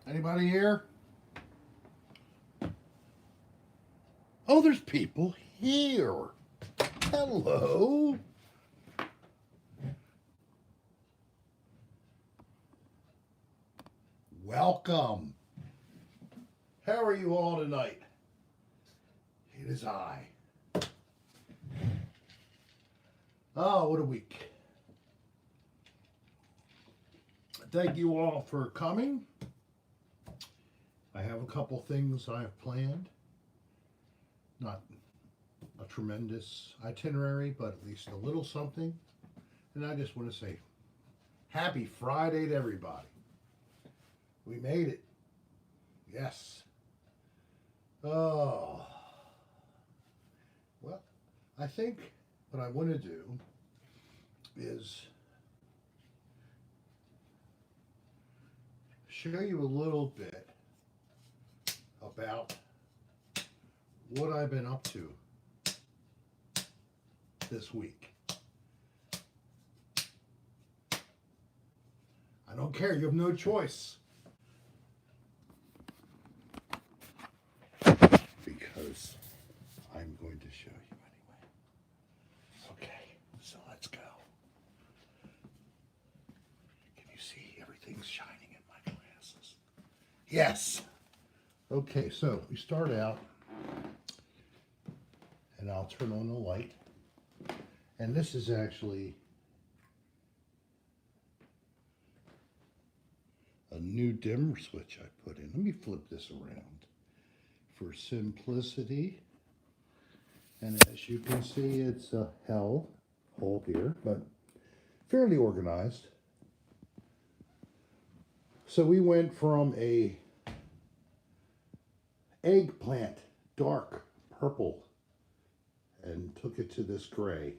Anybody here? Oh, there's people here. Hello. Welcome. How are you all tonight? It is I. Oh, what a week. Thank you all for coming. I have a couple things I have planned. Not a tremendous itinerary, but at least a little something. And I just want to say happy Friday to everybody. We made it. Yes. Oh. Well, I think what I want to do is show you a little bit about what I've been up to this week. I don't care, you have no choice. Because I'm going to show you anyway. Okay, so let's go. Can you see everything's shining in my glasses? Yes. Okay, so we start out, and I'll turn on the light. And this is actually a new dimmer switch I put in. Let me flip this around for simplicity. And as you can see, it's a hole here, but fairly organized. So we went from a eggplant, dark purple, and took it to this gray.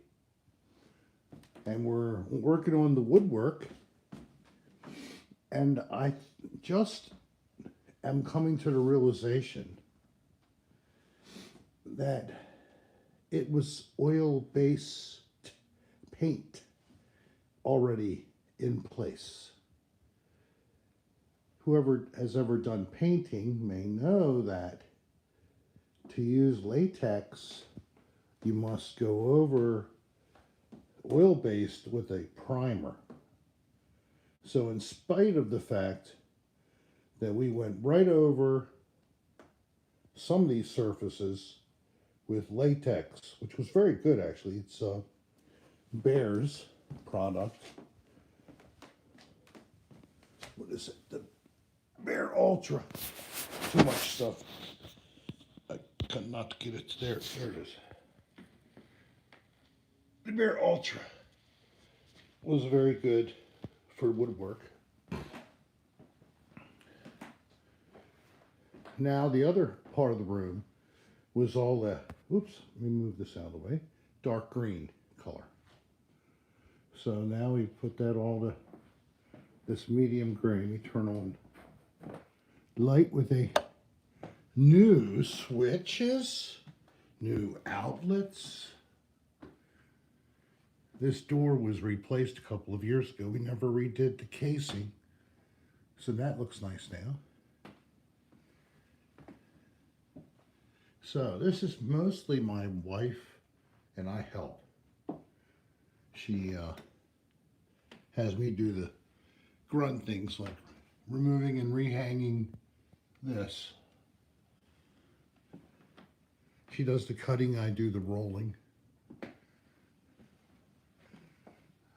And we're working on the woodwork, and I just am coming to the realization that it was oil-based paint already in place. Whoever has ever done painting may know that to use latex, you must go over oil-based with a primer. So in spite of the fact that we went right over some of these surfaces with latex, which was very good actually. It's Bear's product. What is it? The Bear Ultra. Too much stuff. I cannot get it there. There it is. The Bear Ultra was very good for woodwork. Now the other part of the room was all the, oops, let me move this out of the way, dark green color. So now we put that all to this medium green. We turn on light with a new switches, new outlets. This door was replaced a couple of years ago. We never redid the casing, so that looks nice now. So this is mostly my wife, and I help. She has me do the grunt things like removing and rehanging this. She does the cutting, I do the rolling.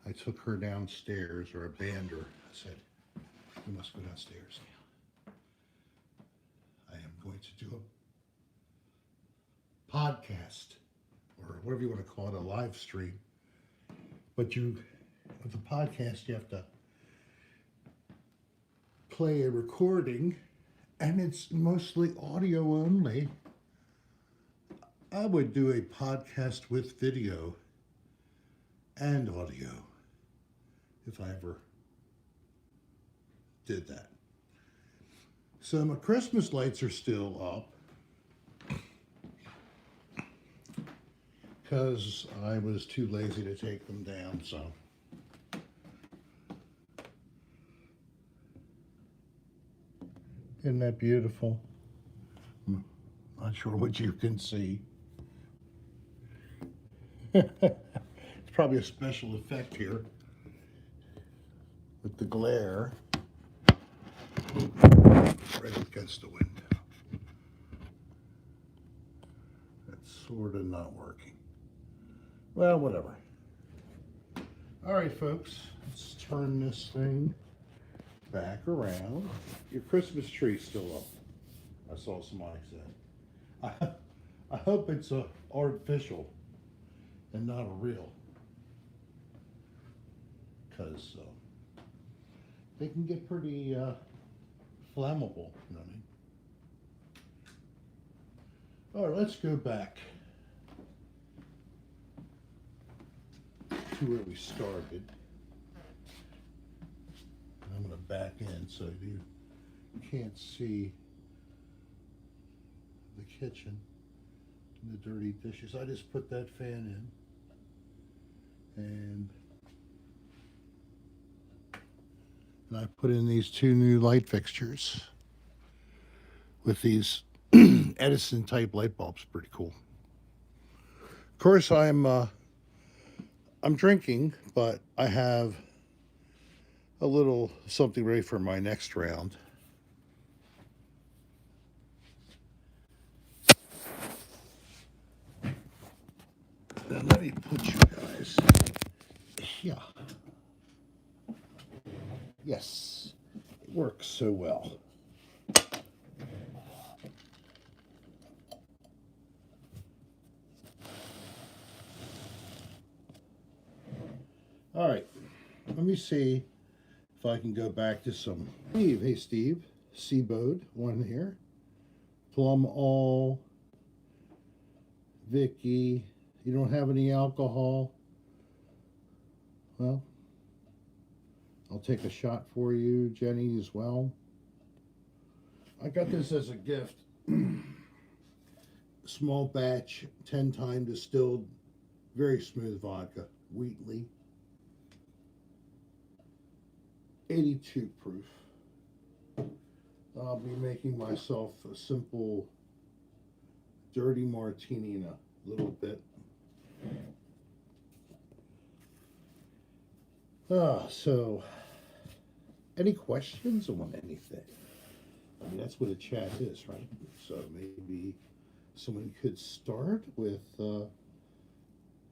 I took her downstairs, or abandoned her. I said, "You must go downstairs now. I am going to do a podcast, or whatever you want to call it, a live stream. But with the podcast, you have to play a recording, and it's mostly audio only. I would do a podcast with video and audio if I ever did that. So my Christmas lights are still up because I was too lazy to take them down, so. Isn't that beautiful? Not sure what you can see. It's probably a special effect here with the glare right against the window. That's sort of not working. Well, whatever. All right, folks, let's turn this thing back around. Your Christmas tree's still up. I saw somebody said. I hope it's artificial and not a real, because they can get pretty flammable. You know what I mean? All right, let's go back to where we started. I'm going to back in so you can't see the kitchen and the dirty dishes. I just put that fan in, and I put in these two new light fixtures with these Edison type light bulbs. Pretty cool. Of course, I'm drinking, but I have a little something ready for my next round. Now let me put you guys here. Yes, it works so well. All right, let me see if I can go back to some. Steve, hey Steve, Seabode, one here. Plum All, Vicky, you don't have any alcohol? Well, I'll take a shot for you, Jenny, as well. I got this as a gift. Small batch, 10-time distilled, very smooth vodka, Wheatley. 82 proof. I'll be making myself a simple dirty martini in a little bit. So, any questions on anything? I mean, that's what a chat is, right? So maybe someone could start with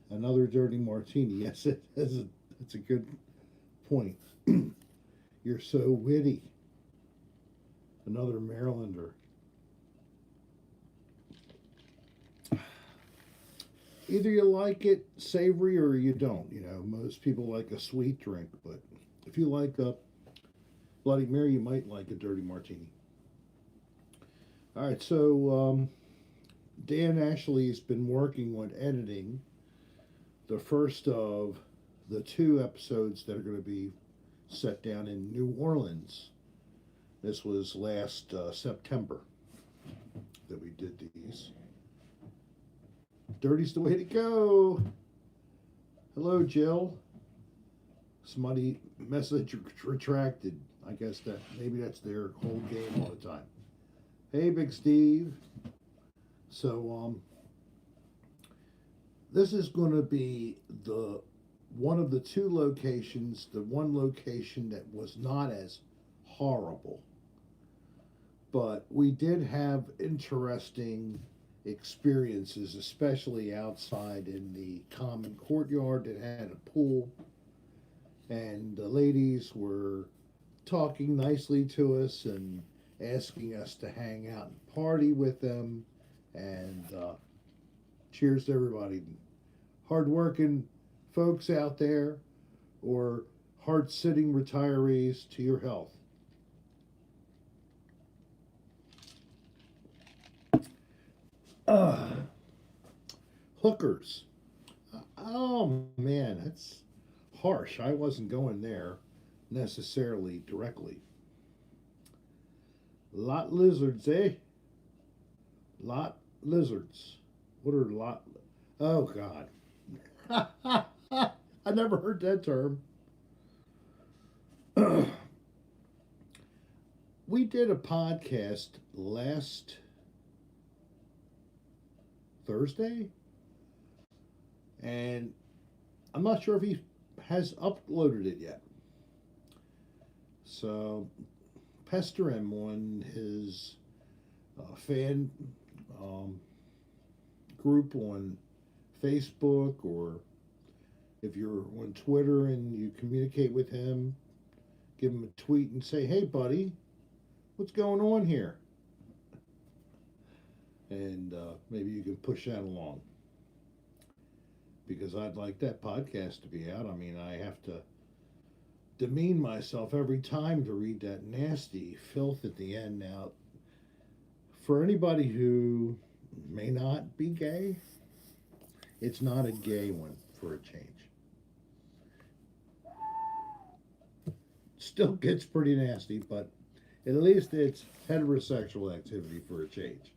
another dirty martini. Yes, that's a good point. You're so witty. Another Marylander. Either you like it savory or you don't. You know, most people like a sweet drink, but if you like a Bloody Mary, you might like a dirty martini. All right, so Dan Ashley's been working on editing the first of the 2 episodes that are going to be set down in New Orleans. This was last September that we did these. Dirty's the way to go. Hello, Jill. Somebody message retracted. I guess that maybe that's their whole game all the time. Hey, Big Steve. So this is going to be the one of the 2 locations, the one location that was not as horrible. But we did have interesting experiences, especially outside in the common courtyard that had a pool. And the ladies were talking nicely to us and asking us to hang out and party with them. And cheers to everybody. Hardworking folks out there, or hard-sitting retirees, to your health. Hookers. Oh man, that's harsh. I wasn't going there necessarily directly. Lot lizards, eh? Lot lizards. What are lot? Oh God. I never heard that term. we did a podcast last Thursday, and I'm not sure if he has uploaded it yet. So pester him on his fan group on Facebook, or if you're on Twitter and you communicate with him, give him a tweet and say, "Hey, buddy, what's going on here?" And maybe you can push that along, because I'd like that podcast to be out. I mean, I have to demean myself every time to read that nasty filth at the end. Now, for anybody who may not be gay, it's not a gay one for a change. Still gets pretty nasty, but at least it's heterosexual activity for a change.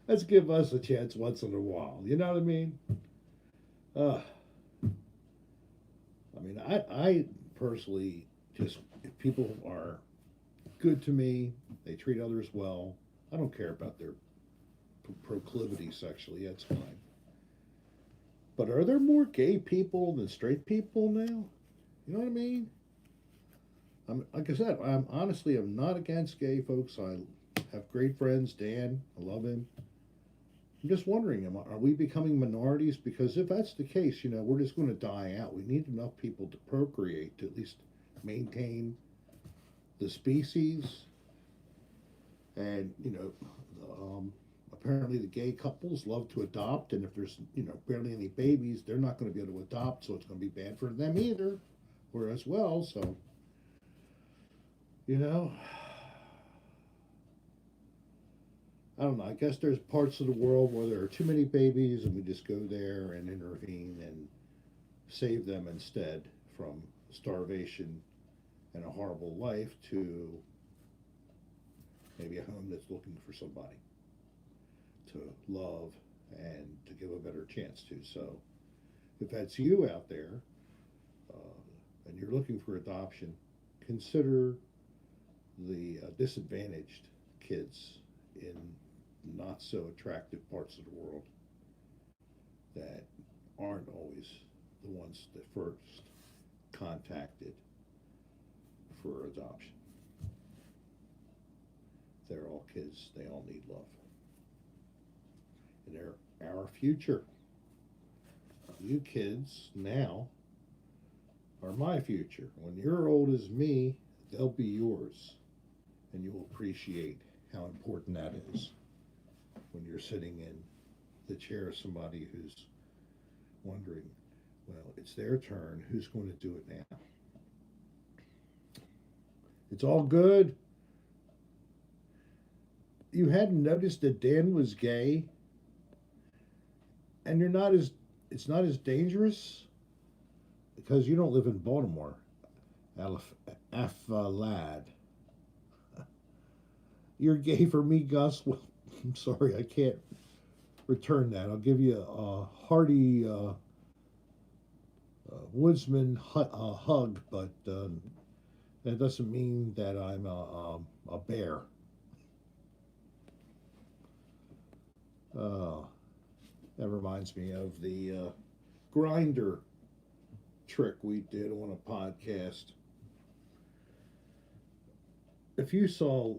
Let's give us a chance once in a while. You know what I mean? I personally just, if people are good to me, they treat others well, I don't care about their proclivity sexually, that's fine. But are there more gay people than straight people now? You know what I mean? Like I said, I'm not against gay folks. I have great friends. Dan, I love him. I'm just wondering, are we becoming minorities? Because if that's the case, we're just going to die out. We need enough people to procreate to at least maintain the species. And, apparently the gay couples love to adopt, and if there's, barely any babies, they're not going to be able to adopt, so it's going to be bad for them either, or as well, so, I don't know. I guess there's parts of the world where there are too many babies, and we just go there and intervene and save them instead from starvation and a horrible life to maybe a home that's looking for somebody to love and to give a better chance to. So if that's you out there and you're looking for adoption, consider the disadvantaged kids in not so attractive parts of the world that aren't always the ones that first contacted for adoption. They're all kids, they all need love. And they're our future. You kids now are my future. When you're old as me, they'll be yours. And you'll appreciate how important that is when you're sitting in the chair of somebody who's wondering, well, it's their turn, who's going to do it now? It's all good. You hadn't noticed that Dan was gay, and it's not as dangerous because you don't live in Baltimore, lad. You're gay for me, Gus. Well, I'm sorry, I can't return that. I'll give you a hearty woodsman hug, but that doesn't mean that I'm a bear. That reminds me of the grinder trick we did on a podcast. If you saw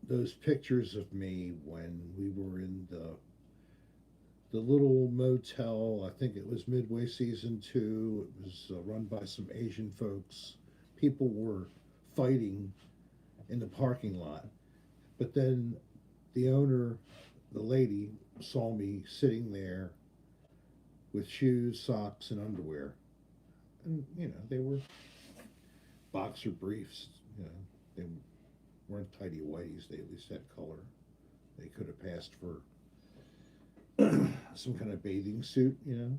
those pictures of me when we were in the little motel, I think it was midway season 2, it was run by some Asian folks. People were fighting in the parking lot, but then the owner, the lady, saw me sitting there with shoes, socks, and underwear. And, they were boxer briefs. They weren't tidy whities. They at least had color. They could have passed for some kind of bathing suit, And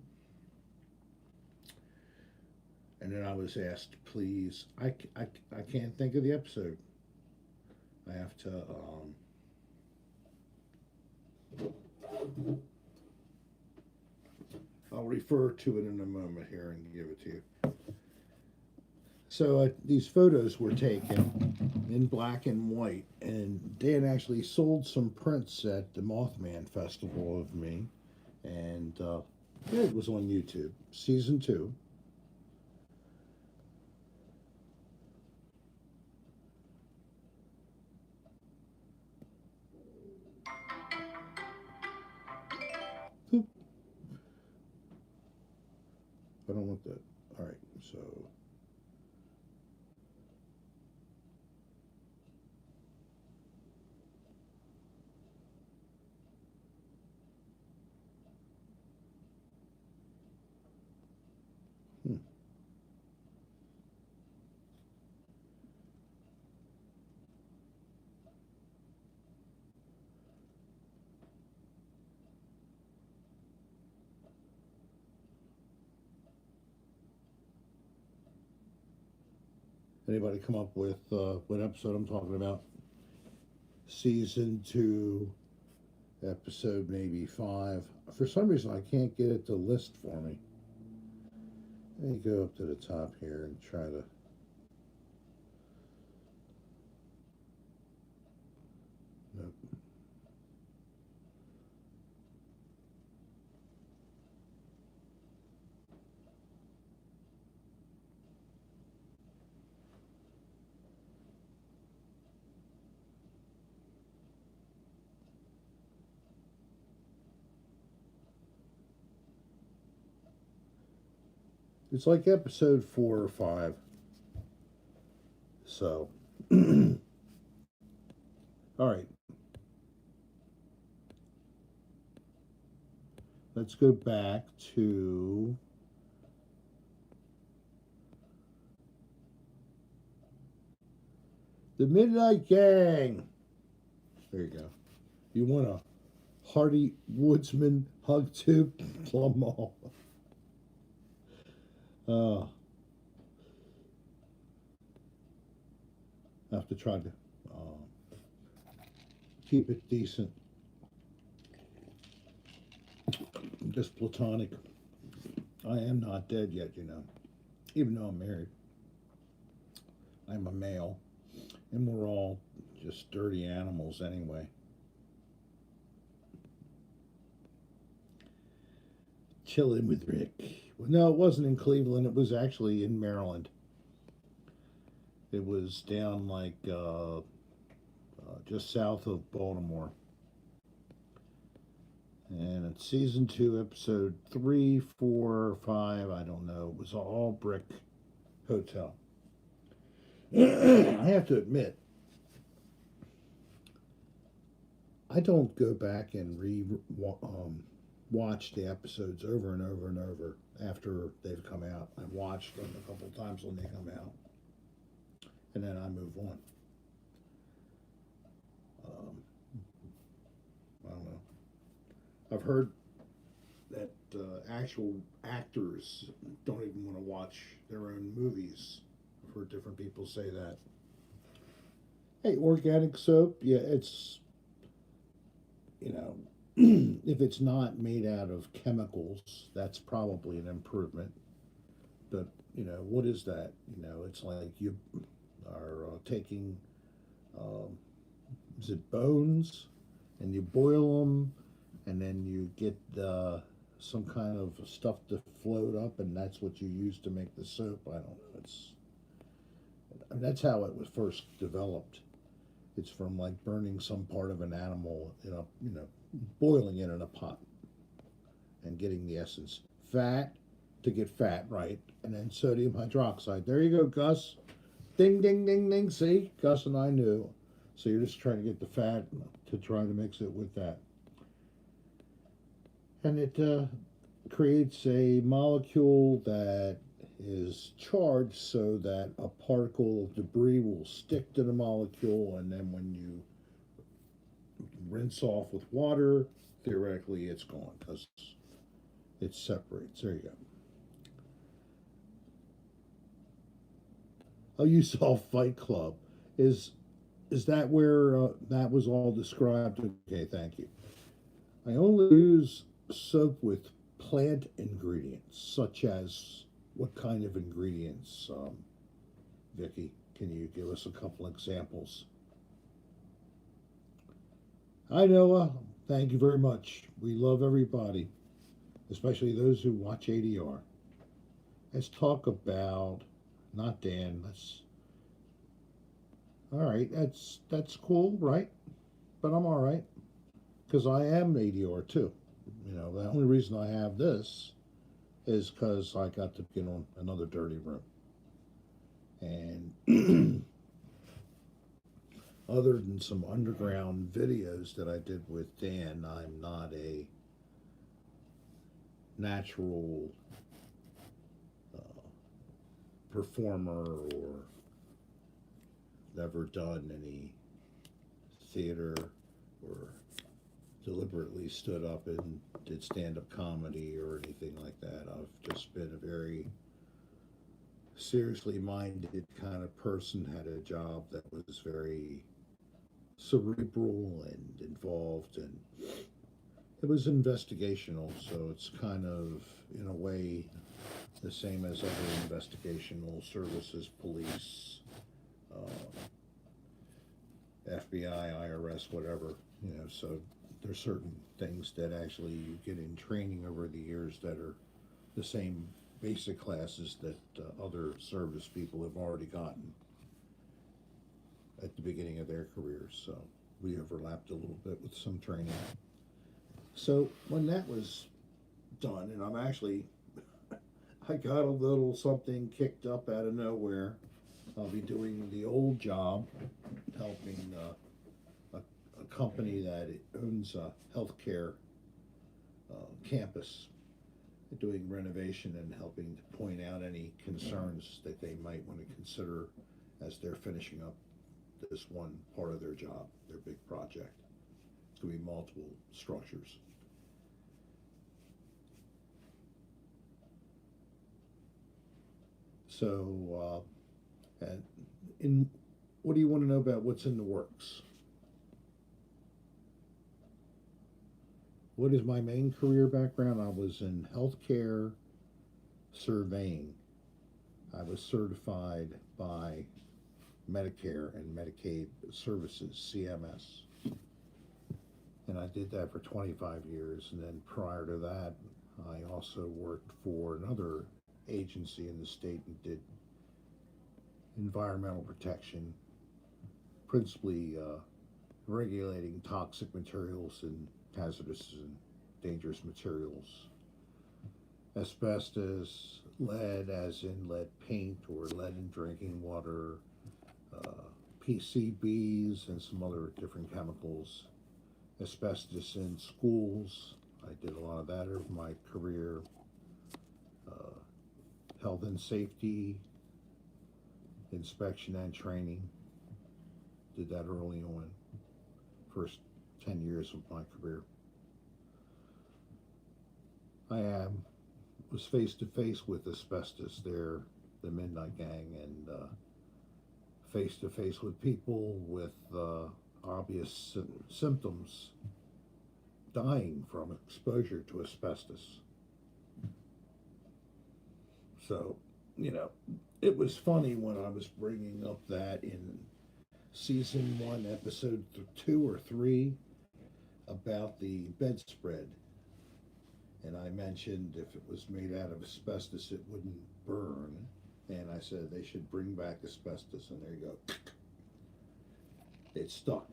then I was asked, please, I can't think of the episode. I have to I'll refer to it in a moment here and give it to you. So these photos were taken, in black and white. And Dan actually sold some prints at the Mothman Festival of me. And yeah, it was on YouTube. Season 2. Oop, I don't want that. All right, so hmm. Anybody come up with what episode I'm talking about? Season 2, episode maybe 5. For some reason, I can't get it to list for me. Let me go up to the top here and try to. Nope. It's like episode 4 or 5. So, all right. Let's go back to the Midnight Gang. There you go. You want a hearty woodsman hug to Plum Mall. I have to try to keep it decent. Just platonic. I am not dead yet, you know. Even though I'm married. I'm a male. And we're all just dirty animals anyway. Chilling with Rick. Well, no, it wasn't in Cleveland. It was actually in Maryland. It was down like just south of Baltimore. And it's season 2, episode 3, 4, 5, I don't know. It was all brick hotel. I have to admit, I don't go back and watch the episodes over and over and over after they've come out. I've watched them a couple times when they come out, and then I move on. I don't know. I've heard that actual actors don't even want to watch their own movies. I've heard different people say that. Hey, organic soap, yeah, it's, you know, if it's not made out of chemicals, that's probably an improvement. But, you know, what is that? You know, it's like you are taking, um, is it bones? And you boil them, and then you get some kind of stuff to float up, and that's what you use to make the soap. I don't know. That's how it was first developed. It's from like burning some part of an animal in a, boiling it in a pot and getting the essence. Fat to get fat right, and then sodium hydroxide. There you go, Gus. Ding, ding, ding, ding. See, Gus and I knew. So you're just trying to get the fat to try to mix it with that. And it creates a molecule that is charged so that a particle of debris will stick to the molecule, and then when you rinse off with water, theoretically it's gone because it separates. There you go. Oh, you saw Fight Club. Is that where that was all described? Okay, thank you. I only use soap with plant ingredients, such as what kind of ingredients, Vicky? Can you give us a couple examples? Hi, Noah. Thank you very much. We love everybody, especially those who watch ADR. Let's talk about, not Dan. Let's. All right, that's cool, right? But I'm all right because I am ADR too. You know, the only reason I have this is because I got to get on another dirty room. And other than some underground videos that I did with Dan, I'm not a natural performer or never done any theater or deliberately stood up and did stand up comedy or anything like that. I've just been a very seriously minded kind of person, had a job that was very cerebral and involved, and it was investigational, so it's kind of, in a way, the same as other investigational services, police, FBI, IRS, whatever, you know. So there's certain things that actually you get in training over the years that are the same basic classes that other service people have already gotten at the beginning of their careers. So we overlapped a little bit with some training. So when that was done, and I'm actually, I got a little something kicked up out of nowhere. I'll be doing the old job, helping a company that owns a healthcare campus, doing renovation and helping to point out any concerns that they might want to consider as they're finishing up this one part of their job, their big project. It's going to be multiple structures. So, and in what do you want to know about what's in the works? What is my main career background? I was in healthcare surveying. I was certified by Medicare and Medicaid Services, CMS. And I did that for 25 years. And then prior to that, I also worked for another agency in the state and did environmental protection, principally regulating toxic materials and hazardous and dangerous materials. Asbestos, lead, as in lead paint or lead in drinking water, PCBs, and some other different chemicals. Asbestos in schools, I did a lot of that over my career. Health and safety, inspection and training, did that early on, first 10 years of my career. I was face to face with asbestos there, the Midnight Gang, and face to face with people with obvious symptoms dying from exposure to asbestos. So, you know, it was funny when I was bringing up that in season 1, episode 2 or 3, about the bedspread. And I mentioned if it was made out of asbestos, it wouldn't burn. And I said they should bring back asbestos, and there you go. It stuck.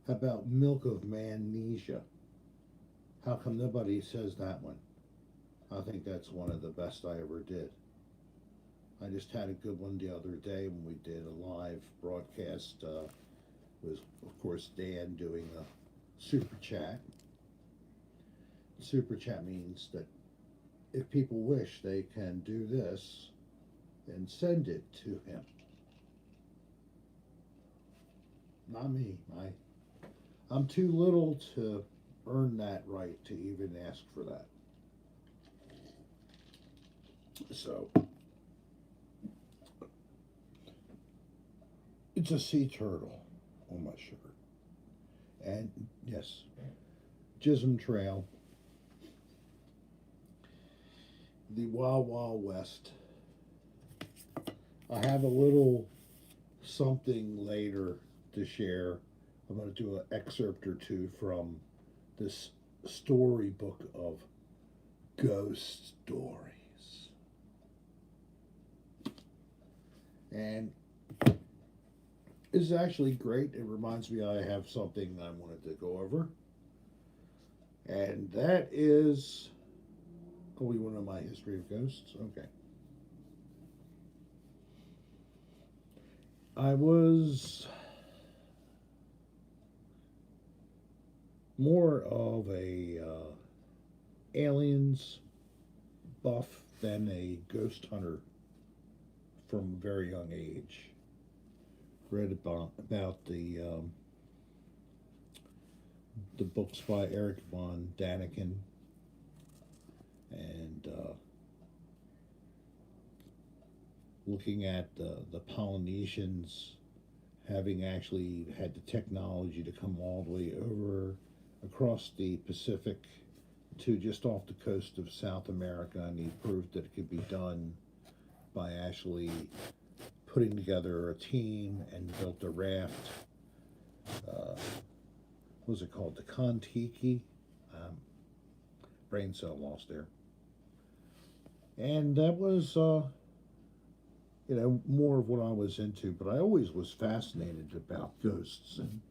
How about milk of magnesia? How come nobody says that one? I think that's one of the best I ever did. I just had a good one the other day when we did a live broadcast. Was, of course, Dan doing a super chat. Super chat means that if people wish, they can do this and send it to him. Not me. I'm too little to earn that right to even ask for that. So, it's a sea turtle on my shirt. And yes, Chisholm Trail, the Wild Wild West, I have a little something later to share. I'm going to do an excerpt or two from this storybook of ghost stories. And it's actually great. It reminds me I have something I wanted to go over. And that is, oh, you want to know my history of ghosts? Okay. I was more of a aliens buff than a ghost hunter from a very young age. Read about the books by Eric von Daniken and looking at the Polynesians having actually had the technology to come all the way over across the Pacific to just off the coast of South America, and he proved that it could be done by actually putting together a team and built a raft. What was it called? The Kontiki? Brain cell lost there. And that was, more of what I was into, but I always was fascinated about ghosts. And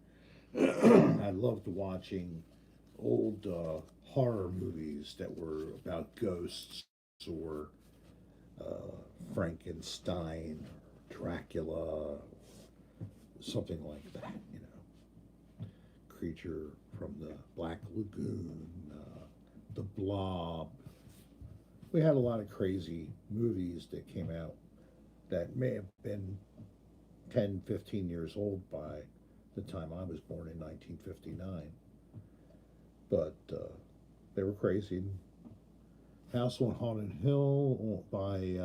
I loved watching old horror movies that were about ghosts or Frankenstein, Dracula, something like that, Creature from the Black Lagoon, The Blob. We had a lot of crazy movies that came out that may have been 10, 15 years old by the time I was born in 1959. But they were crazy. House on Haunted Hill by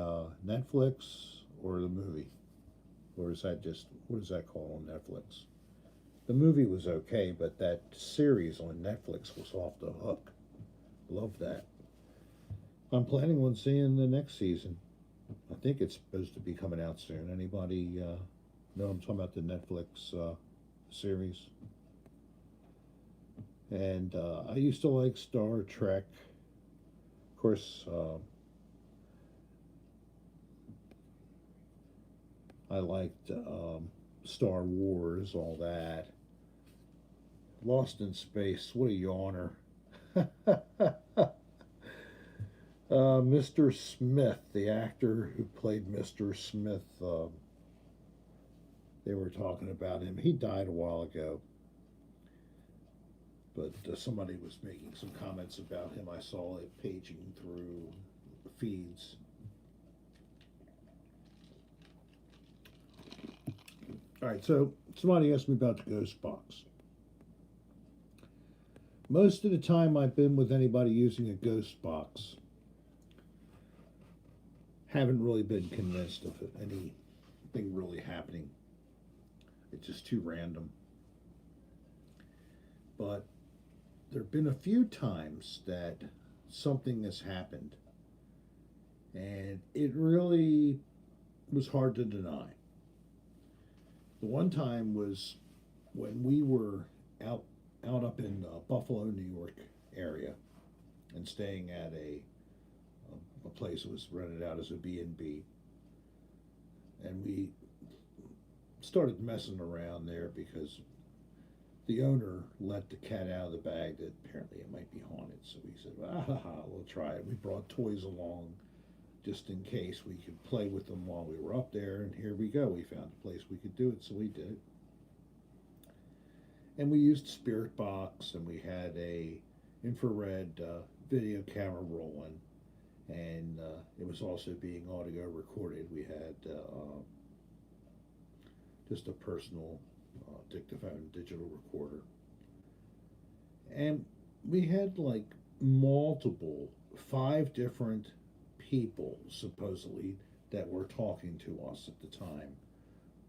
Netflix or the movie? Or is that just, what is that called on Netflix? The movie was okay, but that series on Netflix was off the hook. Love that. I'm planning on seeing the next season. I think it's supposed to be coming out soon. Anybody know I'm talking about the Netflix series? And I used to like Star Trek. Of course, I liked Star Wars, all that. Lost in Space, what a yawner. Mr. Smith, the actor who played Mr. Smith, they were talking about him. He died a while ago. But somebody was making some comments about him. I saw it paging through feeds. All right, so somebody asked me about the ghost box. Most of the time I've been with anybody using a ghost box, haven't really been convinced of anything really happening. It's just too random. But there have been a few times that something has happened, and it really was hard to deny. The one time was when we were out up in Buffalo, New York area, and staying at a place that was rented out as a B&B, and we started messing around there because the owner let the cat out of the bag that apparently it might be haunted. So we said, we'll try it. We brought toys along just in case we could play with them while we were up there. And here we go. We found a place we could do it, so we did it. And we used Spirit Box, and we had a infrared video camera rolling, and it was also being audio recorded. We had just a personal dictaphone digital recorder, and we had like multiple 5 different people supposedly that were talking to us at the time,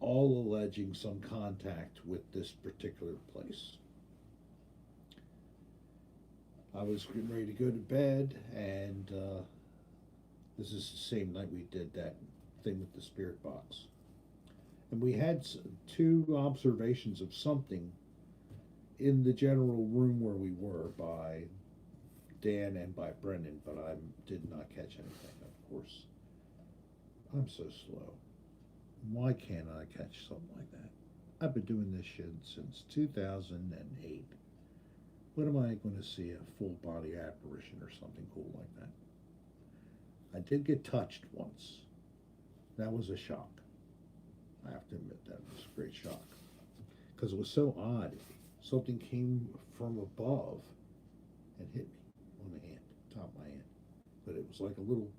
all alleging some contact with this particular place. I was getting ready to go to bed, and this is the same night we did that thing with the spirit box. And we had two observations of something in the general room where we were by Dan and by Brendan, but I did not catch anything, of course. I'm so slow. Why can't I catch something like that? I've been doing this shit since 2008. When am I going to see a full body apparition or something cool like that? I did get touched once. That was a shock. I have to admit that was a great shock. Because it was so odd. Something came from above and hit me on the hand, top of my hand. But it was like a little,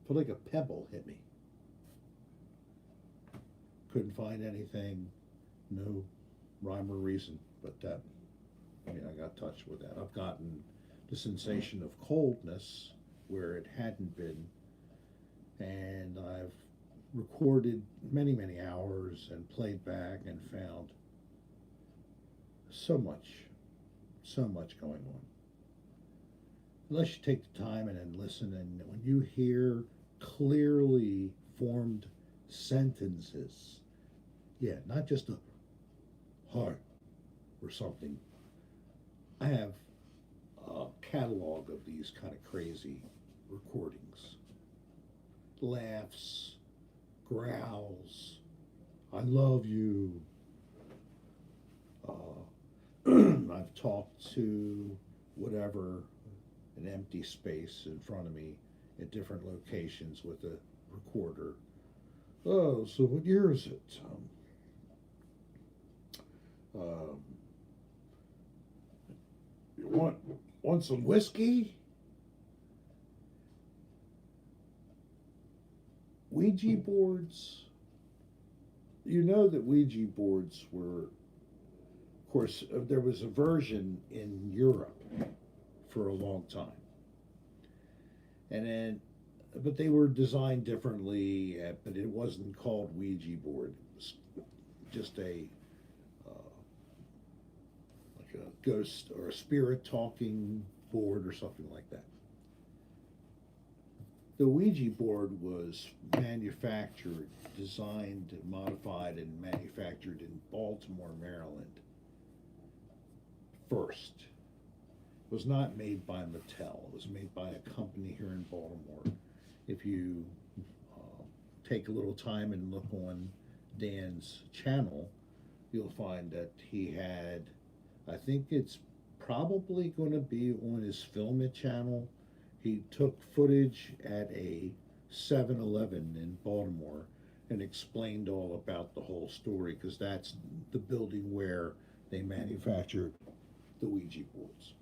felt like a pebble hit me. Couldn't find anything, no rhyme or reason, but that, I mean, I got touched with that. I've gotten the sensation of coldness where it hadn't been, and I've recorded many, many hours and played back and found so much going on. Unless you take the time and then listen, and when you hear clearly formed sentences, yeah, not just a heart or something. I have a catalog of these kind of crazy recordings. Laughs, growls, I love you. I've talked to whatever, an empty space in front of me at different locations with a recorder. Oh, so what year is it? You want some whiskey? Ouija boards. You know that Ouija boards were, of course, there was a version in Europe for a long time. And then, but they were designed differently, but it wasn't called Ouija board. It was just like a ghost or a spirit talking board or something like that. The Ouija board was manufactured, designed, modified, and manufactured in Baltimore, Maryland first. It was not made by Mattel. It was made by a company here in Baltimore. If you take a little time and look on Dan's channel, you'll find that he had, I think it's probably going to be on his Film It channel. He took footage at a 7-Eleven in Baltimore and explained all about the whole story, because that's the building where they manufactured the Ouija boards.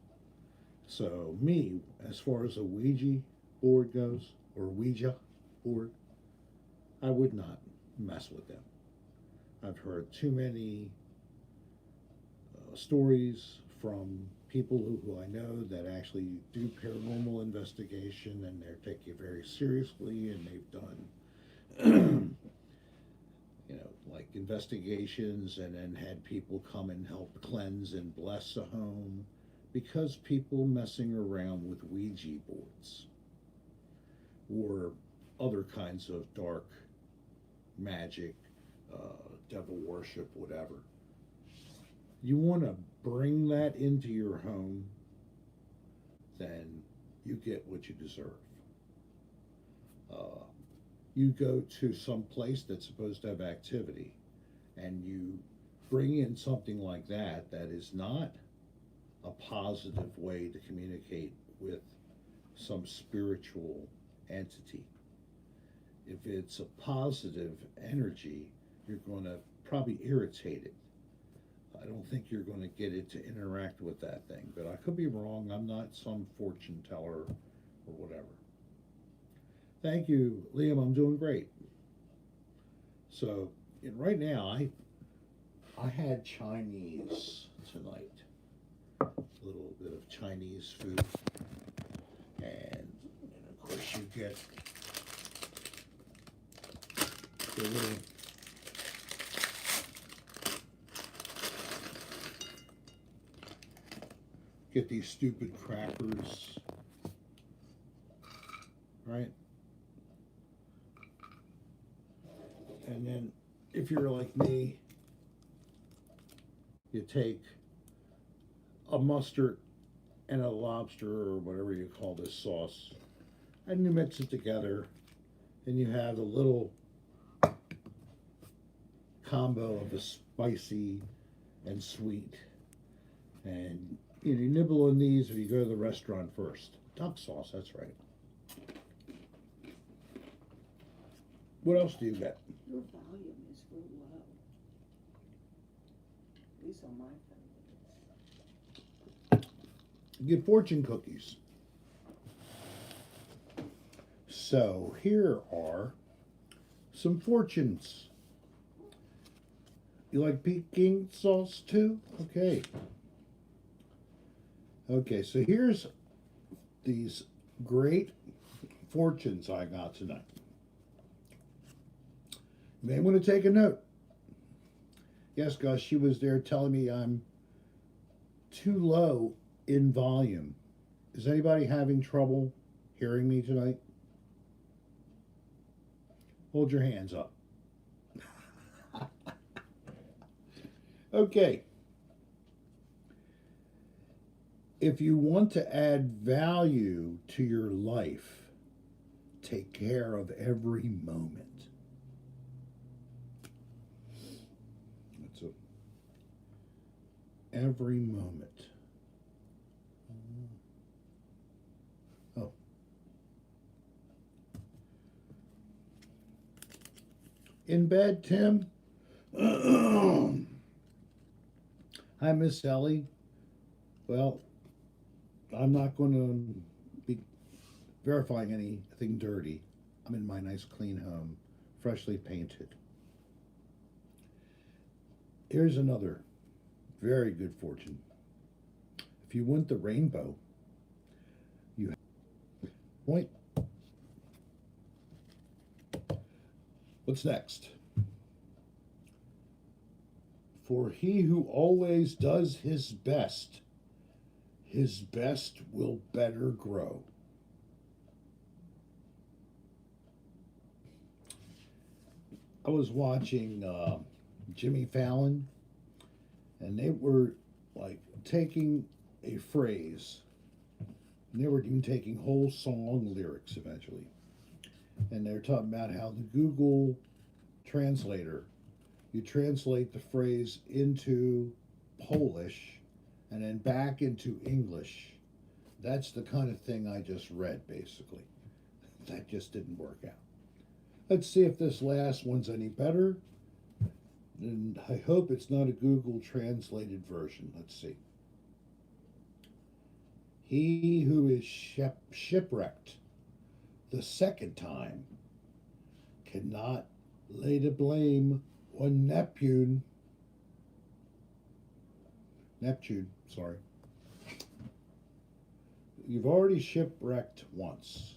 So me, as far as a Ouija board goes, or Ouija board, I would not mess with them. I've heard too many stories from people who I know that actually do paranormal investigation, and they're taking it very seriously, and they've done like investigations, and then had people come and help cleanse and bless a home because people messing around with Ouija boards or other kinds of dark magic, devil worship, whatever. You want to bring that into your home, then you get what you deserve. You go to some place that's supposed to have activity, and you bring in something like that is not a positive way to communicate with some spiritual entity. If it's a positive energy, you're going to probably irritate it. I don't think you're going to get it to interact with that thing, but I could be wrong. I'm not some fortune teller or whatever. Thank you, Liam. I'm doing great. So, right now, I had Chinese tonight. A little bit of Chinese food, and of course you get the little get these stupid crackers, right? And then if you're like me, you take a mustard and a lobster or whatever you call this sauce, and you mix it together, and you have a little combo of the spicy and sweet. And you know, you nibble on these if you go to the restaurant first. Duck sauce, that's right. What else do you get? Your volume is real low. These are my favorites. You get fortune cookies. So here are some fortunes. You like Peking sauce too? Okay. Okay, so here's these great fortunes I got tonight. You may want to take a note. Yes, Gus, she was there telling me I'm too low in volume. Is anybody having trouble hearing me tonight? Hold your hands up. Okay. If you want to add value to your life, take care of every moment. That's every moment. Oh. In bed, Tim? Hi, Miss Ellie. Well, I'm not going to be verifying anything dirty. I'm in my nice clean home, freshly painted. Here's another very good fortune. If you want the rainbow, you have point. What's next? For he who always does his best will better grow. I was watching Jimmy Fallon, and they were like taking a phrase, and they were even taking whole song lyrics eventually. And they're talking about how the Google translator, you translate the phrase into Polish and then back into English. That's the kind of thing I just read, basically. That just didn't work out. Let's see if this last one's any better. And I hope it's not a Google translated version. Let's see. He who is shipwrecked the second time cannot lay the blame on Neptune, sorry. You've already shipwrecked once.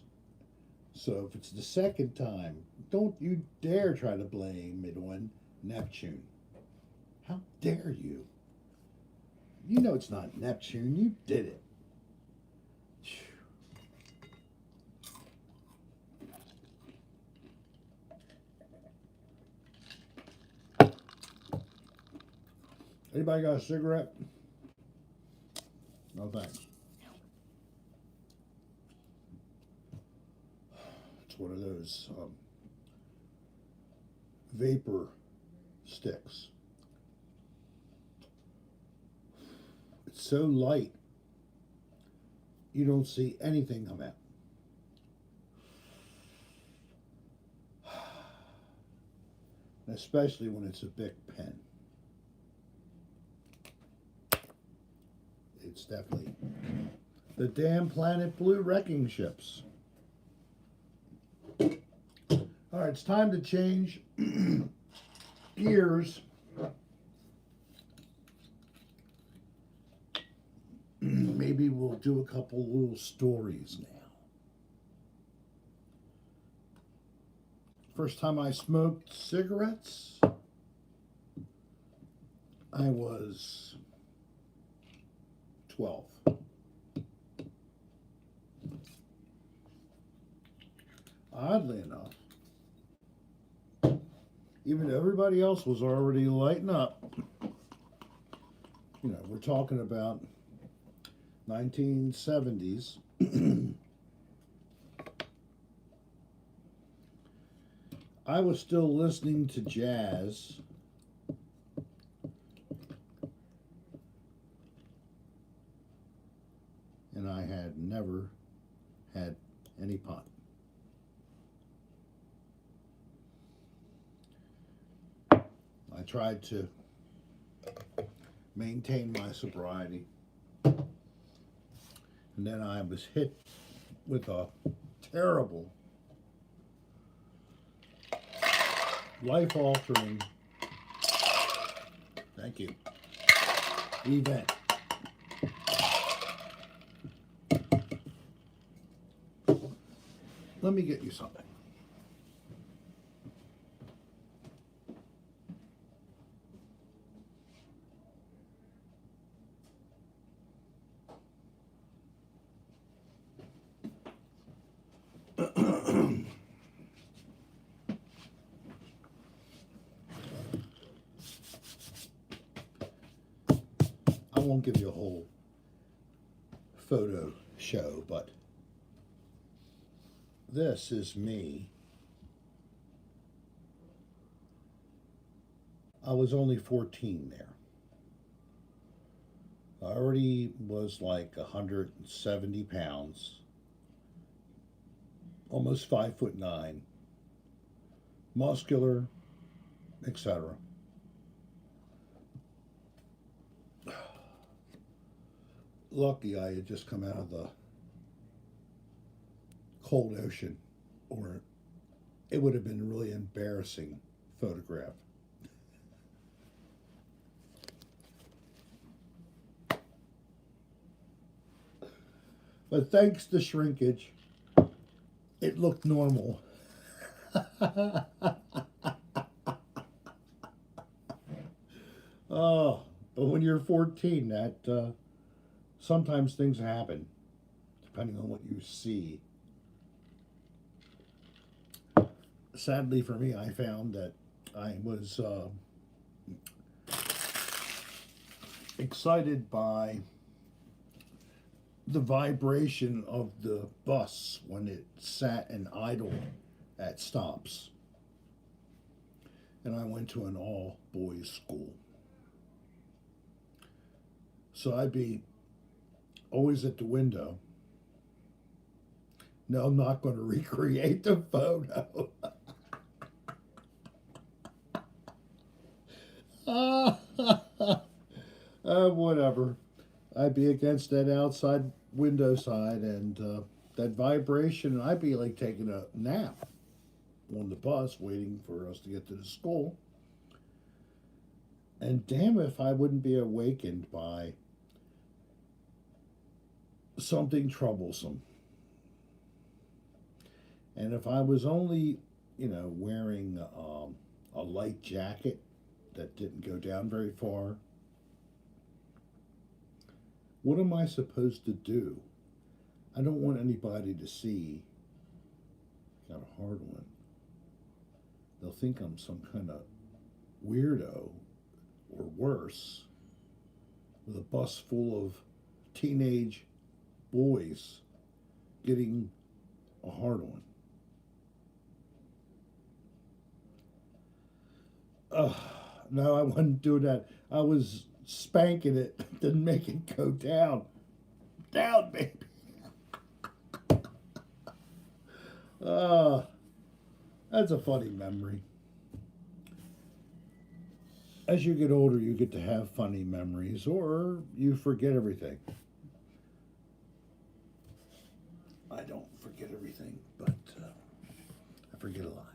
So if it's the second time, don't you dare try to blame it on Neptune. How dare you? You know it's not Neptune. You did it. Anybody got a cigarette? No thanks. It's one of those vapor sticks. It's so light, you don't see anything come out. Especially when it's a big pen. It's definitely the damn Planet Blue wrecking ships. All right, it's time to change gears. Maybe we'll do a couple little stories now. First time I smoked cigarettes, I was 12. Oddly enough, even though everybody else was already lighting up. You know, we're talking about 1970s. I was still listening to jazz. And I had never had any pot. I tried to maintain my sobriety. And then I was hit with a terrible, life-altering, thank you, event. Let me get you something. I won't give you a whole photo show, but this is me. I was only 14 there. I already was like 170 pounds, almost 5'9", muscular, etc. Lucky I had just come out of the cold ocean, or it would have been a really embarrassing photograph. But thanks to shrinkage, it looked normal. Oh, but when you're 14, that sometimes things happen, depending on what you see. Sadly for me, I found that I was excited by the vibration of the bus when it sat and idled at stops. And I went to an all-boys school. So I'd be always at the window. No, I'm not going to recreate the photo. Whatever. I'd be against that outside window side, and that vibration, I'd be like taking a nap on the bus waiting for us to get to the school. And damn if I wouldn't be awakened by something troublesome. And if I was only, wearing a light jacket that didn't go down very far, what am I supposed to do? I don't want anybody to see I got a hard one. They'll think I'm some kind of weirdo, or worse, with a bus full of teenage boys getting a hard one. No, I wasn't doing that. I was spanking it, didn't make it go down. Down, baby. That's a funny memory. As you get older, you get to have funny memories, or you forget everything. I don't forget everything, but I forget a lot.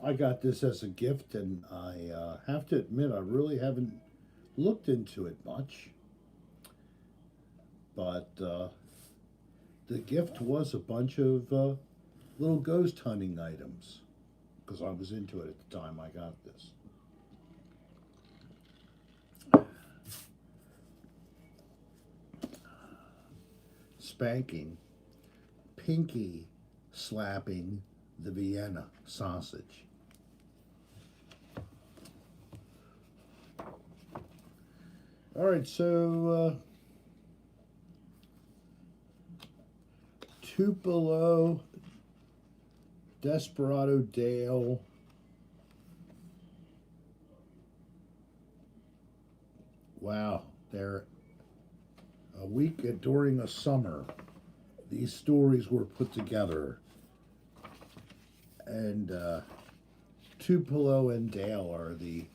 I got this as a gift, and I have to admit I really haven't looked into it much. But the gift was a bunch of little ghost hunting items, because I was into it at the time I got this. Spanking, pinky slapping the Vienna sausage. All right, so Tupelo, Desperado Dale, wow, they're a week during a summer. These stories were put together, and Tupelo and Dale are the.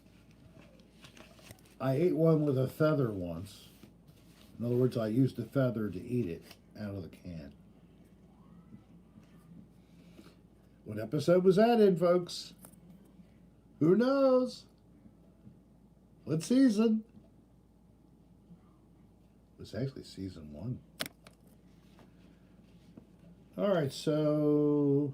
I ate one with a feather once. In other words, I used the feather to eat it out of the can. What episode was that in, folks? Who knows? What season? It was actually season 1. All right, so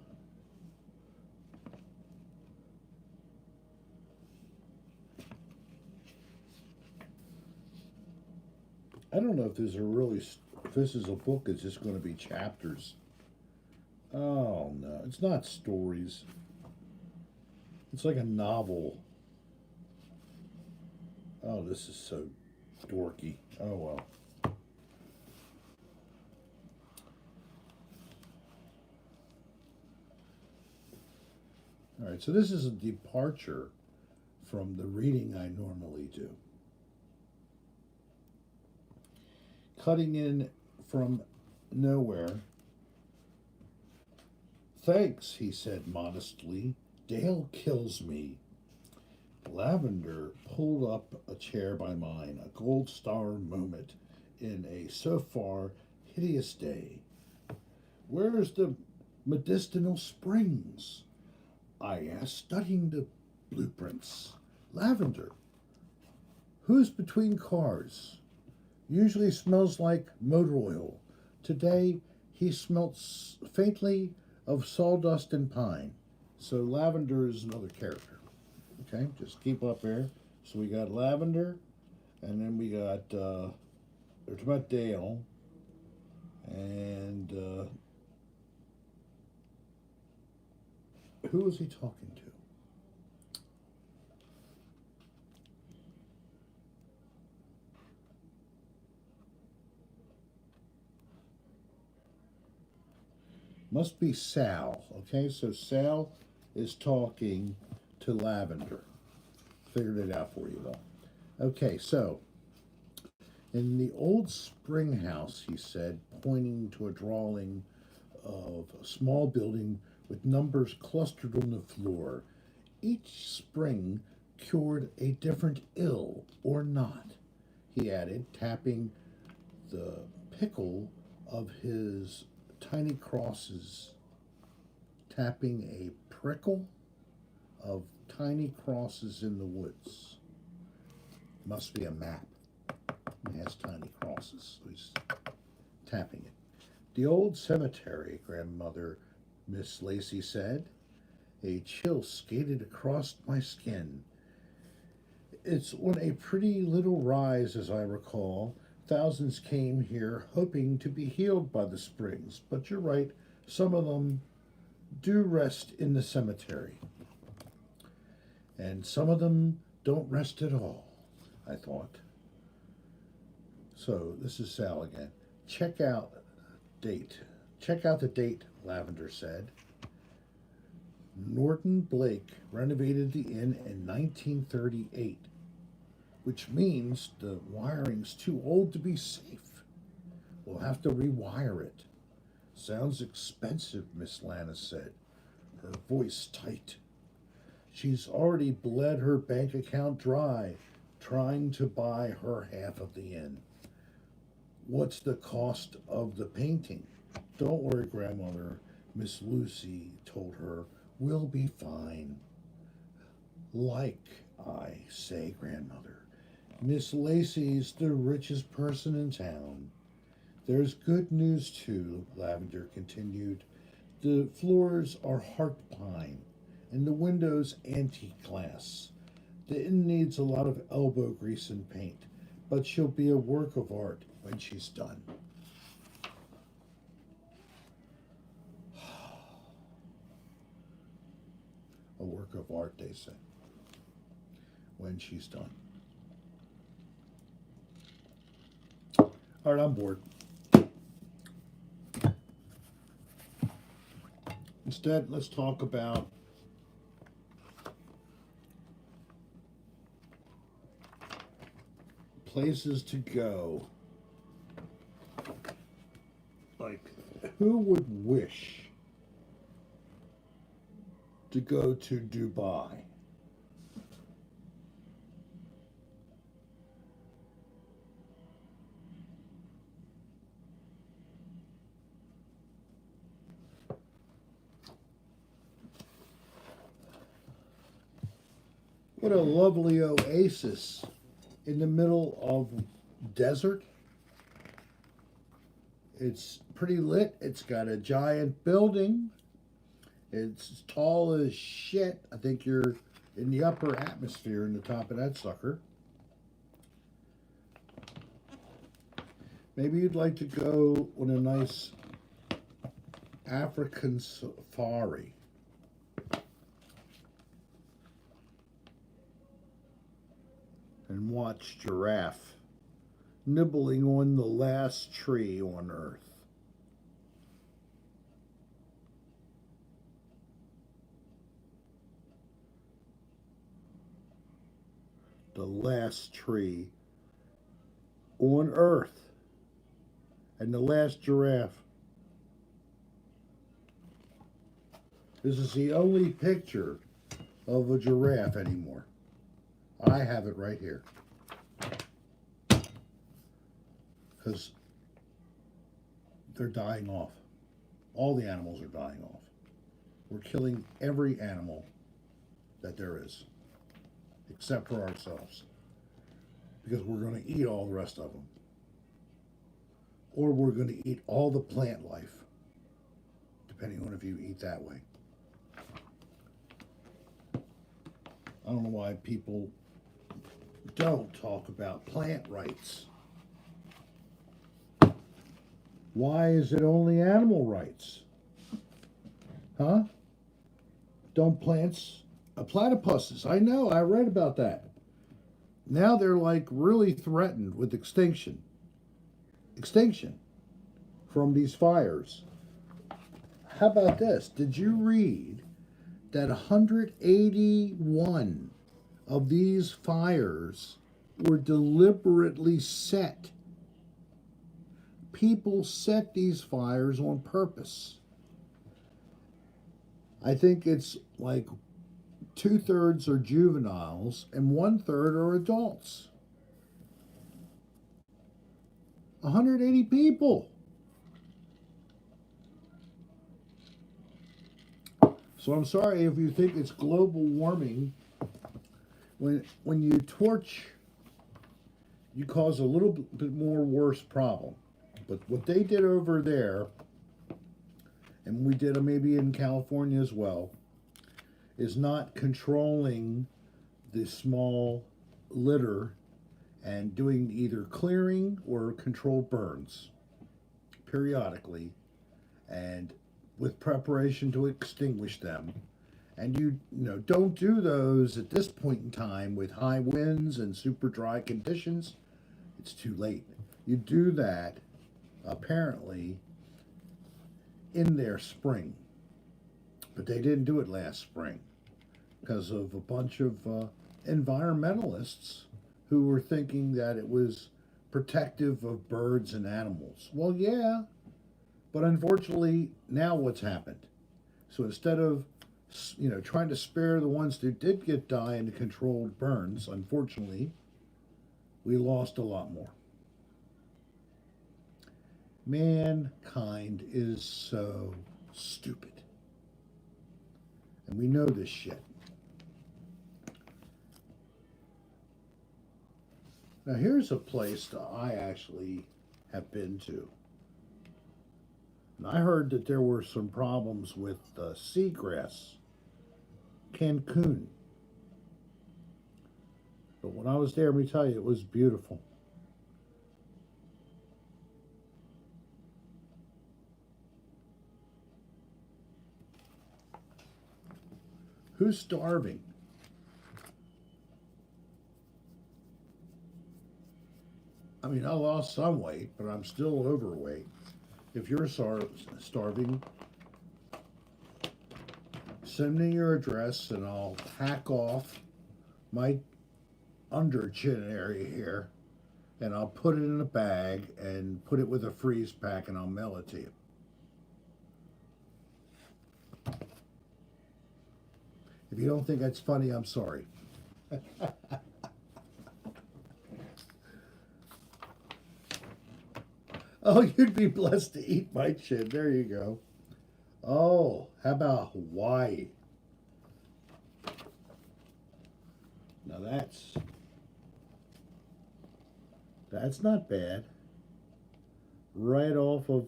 I don't know if these are really, if this is a book, it's just going to be chapters. Oh no, it's not stories. It's like a novel. Oh, this is so dorky. Oh well. All right, so this is a departure from the reading I normally do. Cutting in from nowhere. Thanks, he said modestly. Dale kills me. Lavender pulled up a chair by mine, a gold star moment in a so far hideous day. Where's the medicinal springs? I asked, studying the blueprints. Lavender. Who's between cars? Usually smells like motor oil. Today he smells faintly of sawdust and pine. So Lavender is another character. Okay, just keep up there. So we got Lavender, and then we got there's about Dale, and who was he talking to? Must be Sal. Okay, so Sal is talking to Lavender. Figured it out for you though. Okay, so in the old spring house, he said, pointing to a drawing of a small building with numbers clustered on the floor. Each spring cured a different ill or not, he added, tapping the pickle of his tiny crosses, tapping a prickle of tiny crosses in the woods. Must be a map. It has tiny crosses, so he's tapping it. The old cemetery, grandmother Miss Lacey said. A chill skated across my skin. It's on a pretty little rise, as I recall. Thousands came here hoping to be healed by the springs, but you're right, some of them do rest in the cemetery. And some of them don't rest at all, I thought. So this is Sal again. Check out the date, Lavender said. Norton Blake renovated the inn in 1938, which means the wiring's too old to be safe. We'll have to rewire it. Sounds expensive, Miss Lana said, her voice tight. She's already bled her bank account dry trying to buy her half of the inn. What's the cost of the painting? Don't worry, grandmother, Miss Lucy told her. We'll be fine. Like I say, grandmother, Miss Lacey's the richest person in town. There's good news, too, Lavender continued. The floors are heart pine, and the windows antique glass. The inn needs a lot of elbow grease and paint, but she'll be a work of art when she's done. a work of art, they say, when she's done. All right, I'm bored. Instead, let's talk about places to go. Like, who would wish to go to Dubai? What a lovely oasis in the middle of desert. It's pretty lit. It's got a giant building. It's as tall as shit. I think you're in the upper atmosphere in the top of that sucker. Maybe you'd like to go on a nice African safari. And watch giraffe nibbling on the last tree on earth. The last tree on earth. And the last giraffe. This is the only picture of a giraffe anymore. I have it right here. Because they're dying off. All the animals are dying off. We're killing every animal that there is. Except for ourselves. Because we're going to eat all the rest of them. Or we're going to eat all the plant life. Depending on if you eat that way. I don't know why people don't talk about plant rights. Why is it only animal rights? Huh? Don't plants, platypuses, I know, I read about that. Now they're like really threatened with extinction. Extinction from these fires. How about this? Did you read that 181 of these fires were deliberately set? People set these fires on purpose. I think it's like 2/3 are juveniles and 1/3 are adults. 180 people. So I'm sorry if you think it's global warming. When you torch, you cause a little bit more worse problem. But what they did over there, and we did maybe in California as well, is not controlling the small litter and doing either clearing or controlled burns periodically and with preparation to extinguish them. And you know, don't do those at this point in time with high winds and super dry conditions. It's too late. You do that apparently in their spring, but they didn't do it last spring because of a bunch of environmentalists who were thinking that it was protective of birds and animals. Well, yeah, but unfortunately now what's happened? So instead of trying to spare the ones who did die in the controlled burns, unfortunately we lost a lot more. Mankind is so stupid. And we know this shit. Now here's a place that I actually have been to. And I heard that there were some problems with seagrass. Cancun. But when I was there, let me tell you, it was beautiful. Who's starving? I mean, I lost some weight, but I'm still overweight. If you're starving, send me your address and I'll hack off my under chin area here and I'll put it in a bag and put it with a freeze pack and I'll mail it to you. If you don't think that's funny, I'm sorry. Oh, you'd be blessed to eat my chin. There you go. Oh, how about Hawaii? Now that's not bad. Right off of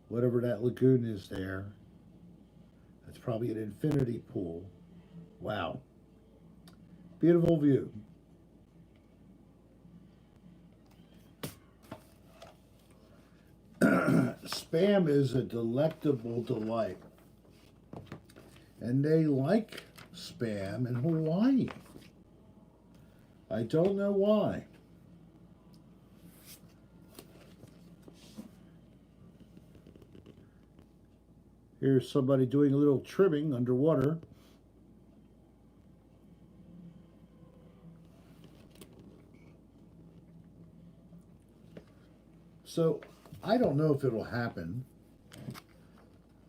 whatever that lagoon is there. That's probably an infinity pool. Wow. Beautiful view. Spam is a delectable delight. And they like spam in Hawaii. I don't know why. Here's somebody doing a little trimming underwater. So, I don't know if it'll happen.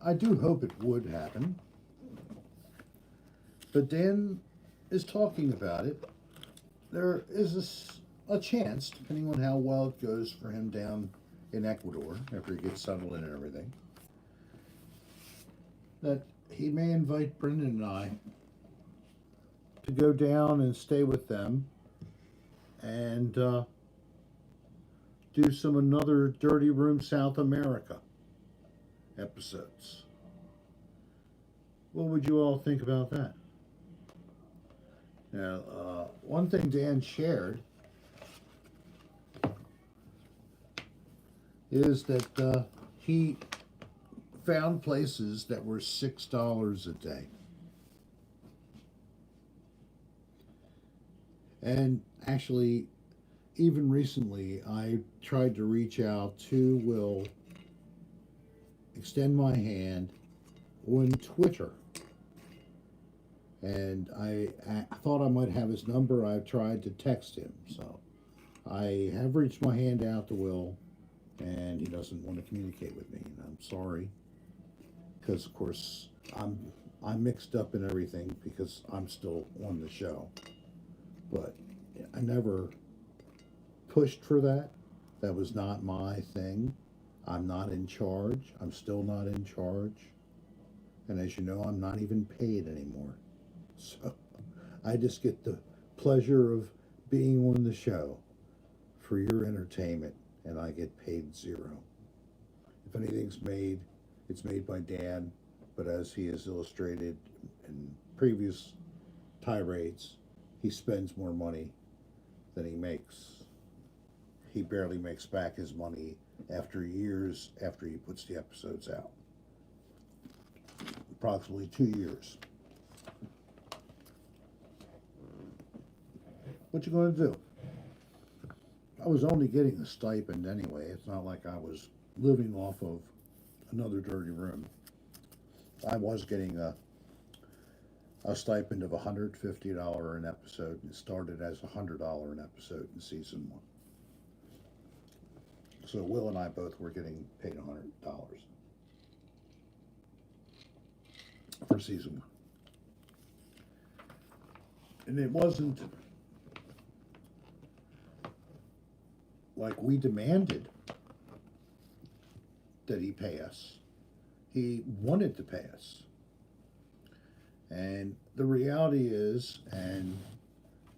I do hope it would happen. But Dan is talking about it. There is a chance, depending on how well it goes for him down in Ecuador, after he gets settled in and everything, that he may invite Brendan and I to go down and stay with them and do some another Dirty Room South America episodes. What would you all think about that? Now, one thing Dan shared is that he found places that were $6 a day. And actually, even recently, I tried to reach out to Will, extend my hand on Twitter. And I thought I might have his number. I've tried to text him. So I have reached my hand out to Will, and he doesn't want to communicate with me. And I'm sorry, because of course I'm mixed up in everything because I'm still on the show. But I never pushed for that. That was not my thing. I'm not in charge. I'm still not in charge. And as you know, I'm not even paid anymore. So I just get the pleasure of being on the show for your entertainment, and I get paid zero. If anything's made, it's made by Dan, but as he has illustrated in previous tirades, he spends more money than he makes. He barely makes back his money after years after he puts the episodes out. Approximately 2 years. What you going to do? I was only getting a stipend anyway. It's not like I was living off of another dirty room. I was getting a stipend of $150 an episode, and it started as $100 an episode in season 1. So Will and I both were getting paid $100 for season 1. And it wasn't like we demanded that he pay us. He wanted to pay us. And the reality is, and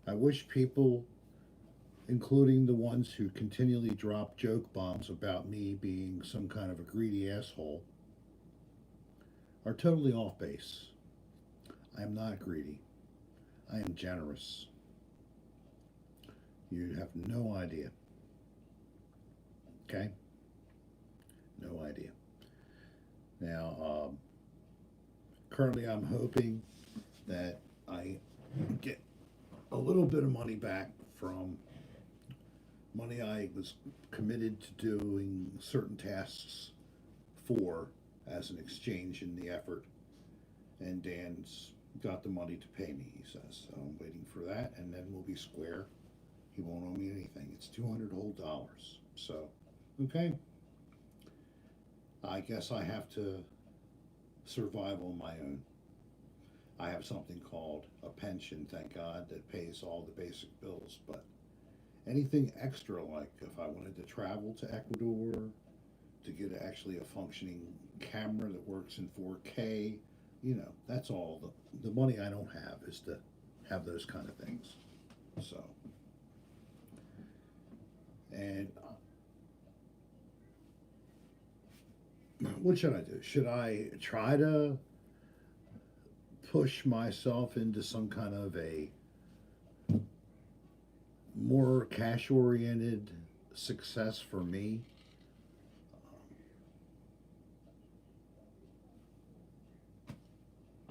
I wish people, including the ones who continually drop joke bombs about me being some kind of a greedy asshole, are totally off base. I am not greedy. I am generous. You have no idea. Okay? No idea. Now, currently I'm hoping that I get a little bit of money back from money I was committed to doing certain tasks for as an exchange in the effort. And Dan's got the money to pay me, he says. So I'm waiting for that, and then we'll be square. He won't owe me anything. It's $200 whole dollars. So, okay. I guess I have to survive on my own. I have something called a pension, thank God, that pays all the basic bills. But anything extra, like if I wanted to travel to Ecuador to get actually a functioning camera that works in 4K, that's all the money I don't have is to have those kind of things. So, and what should I do? Should I try to push myself into some kind of a more cash oriented success for me?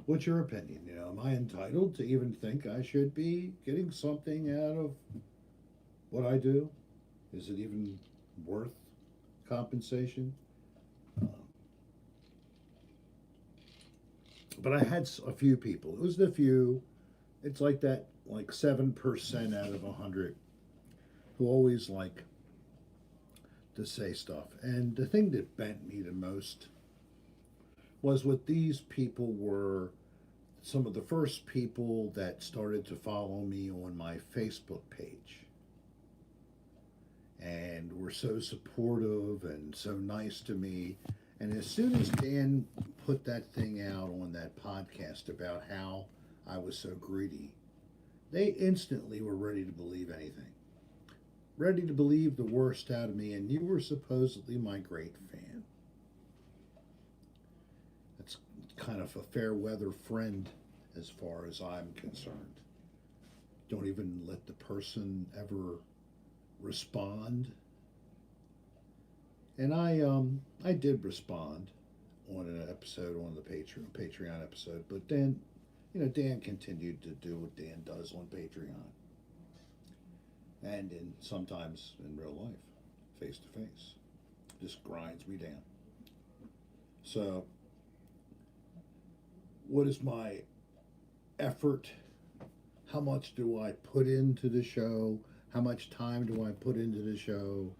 What's your opinion? Am I entitled to even think I should be getting something out of what I do? Is it even worth compensation? But I had a few people. It was the few. It's like that, like 7% out of 100 who always like to say stuff. And the thing that bent me the most was what these people were some of the first people that started to follow me on my Facebook page and were so supportive and so nice to me. And as soon as Dan put that thing out on that podcast about how I was so greedy, they instantly were ready to believe anything. Ready to believe the worst out of me, and you were supposedly my great fan. That's kind of a fair weather friend as far as I'm concerned. Don't even let the person ever respond. And I did respond on an episode on the Patreon episode, but then Dan continued to do what Dan does on Patreon, and sometimes in real life, face to face, just grinds me down. So, what is my effort? How much do I put into the show? How much time do I put into the show?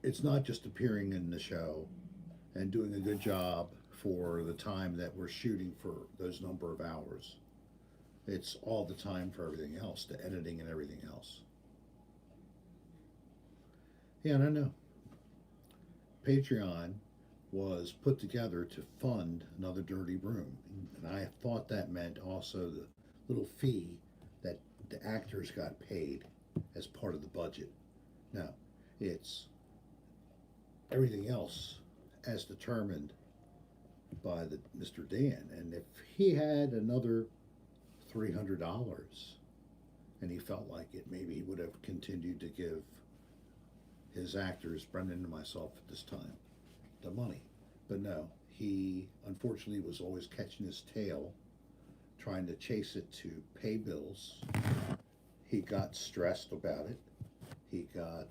It's not just appearing in the show and doing a good job for the time that we're shooting for those number of hours. It's all the time for everything else, the editing and everything else. Yeah, and I know. Patreon was put together to fund Another Dirty Room. And I thought that meant also the little fee that the actors got paid as part of the budget. No, it's everything else as determined by Mr. Dan. And if he had another $300 and he felt like it, maybe he would have continued to give his actors, Brendan and myself at this time, the money. But no, he unfortunately was always catching his tail, trying to chase it to pay bills. He got stressed about it. He got,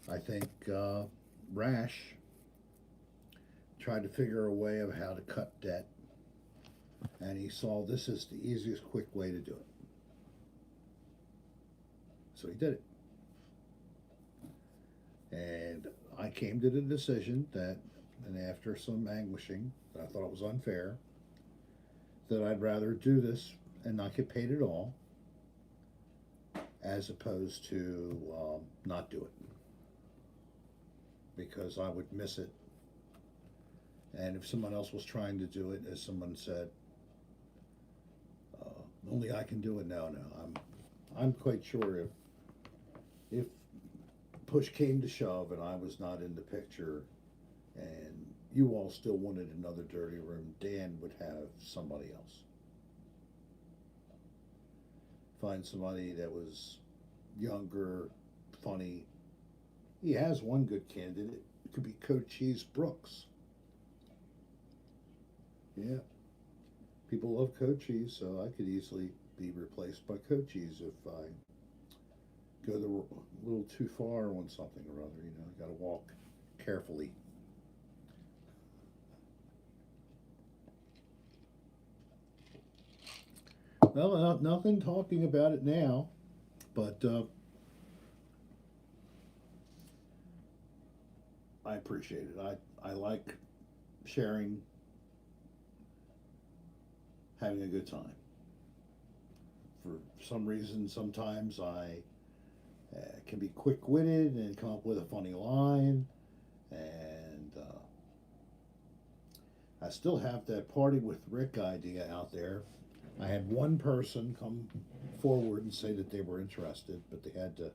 I think, rash, tried to figure a way of how to cut debt, and he saw this as the easiest, quick way to do it. So he did it. And I came to the decision that, and after some anguishing, that I thought it was unfair, that I'd rather do this and not get paid at all, as opposed to not do it. Because I would miss it. And if someone else was trying to do it, as someone said, only I can do it. No, I'm quite sure if push came to shove and I was not in the picture and you all still wanted Another Dirty Room, Dan would have somebody else. Find somebody that was younger, funny. He has one good candidate. It could be Cochise Brooks. Yeah. People love coat cheese, so I could easily be replaced by coat cheese if I go a little too far on something or other. You know, I got to walk carefully. Well, nothing talking about it now, but I appreciate it. I like sharing, having a good time. For some reason, sometimes I can be quick-witted and come up with a funny line, and I still have that party with Rick idea out there. I had one person come forward and say that they were interested, but they had to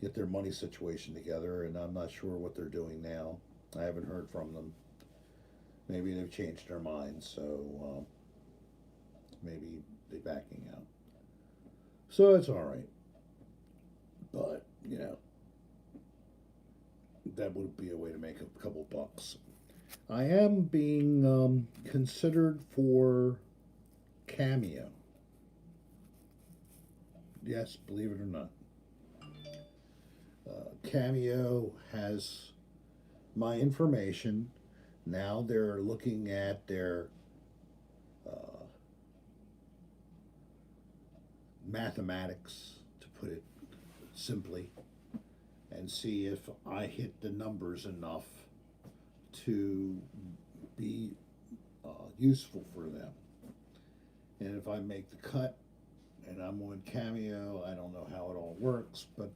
get their money situation together, and I'm not sure what they're doing now. I haven't heard from them. Maybe they've changed their minds, so maybe they're backing out. So it's all right. But, you know, that would be a way to make a couple bucks. I am being considered for Cameo. Yes, believe it or not. Cameo has my information. Now they're looking at their mathematics, to put it simply, and see if I hit the numbers enough to be useful for them. And if I make the cut and I'm on Cameo, I don't know how it all works, but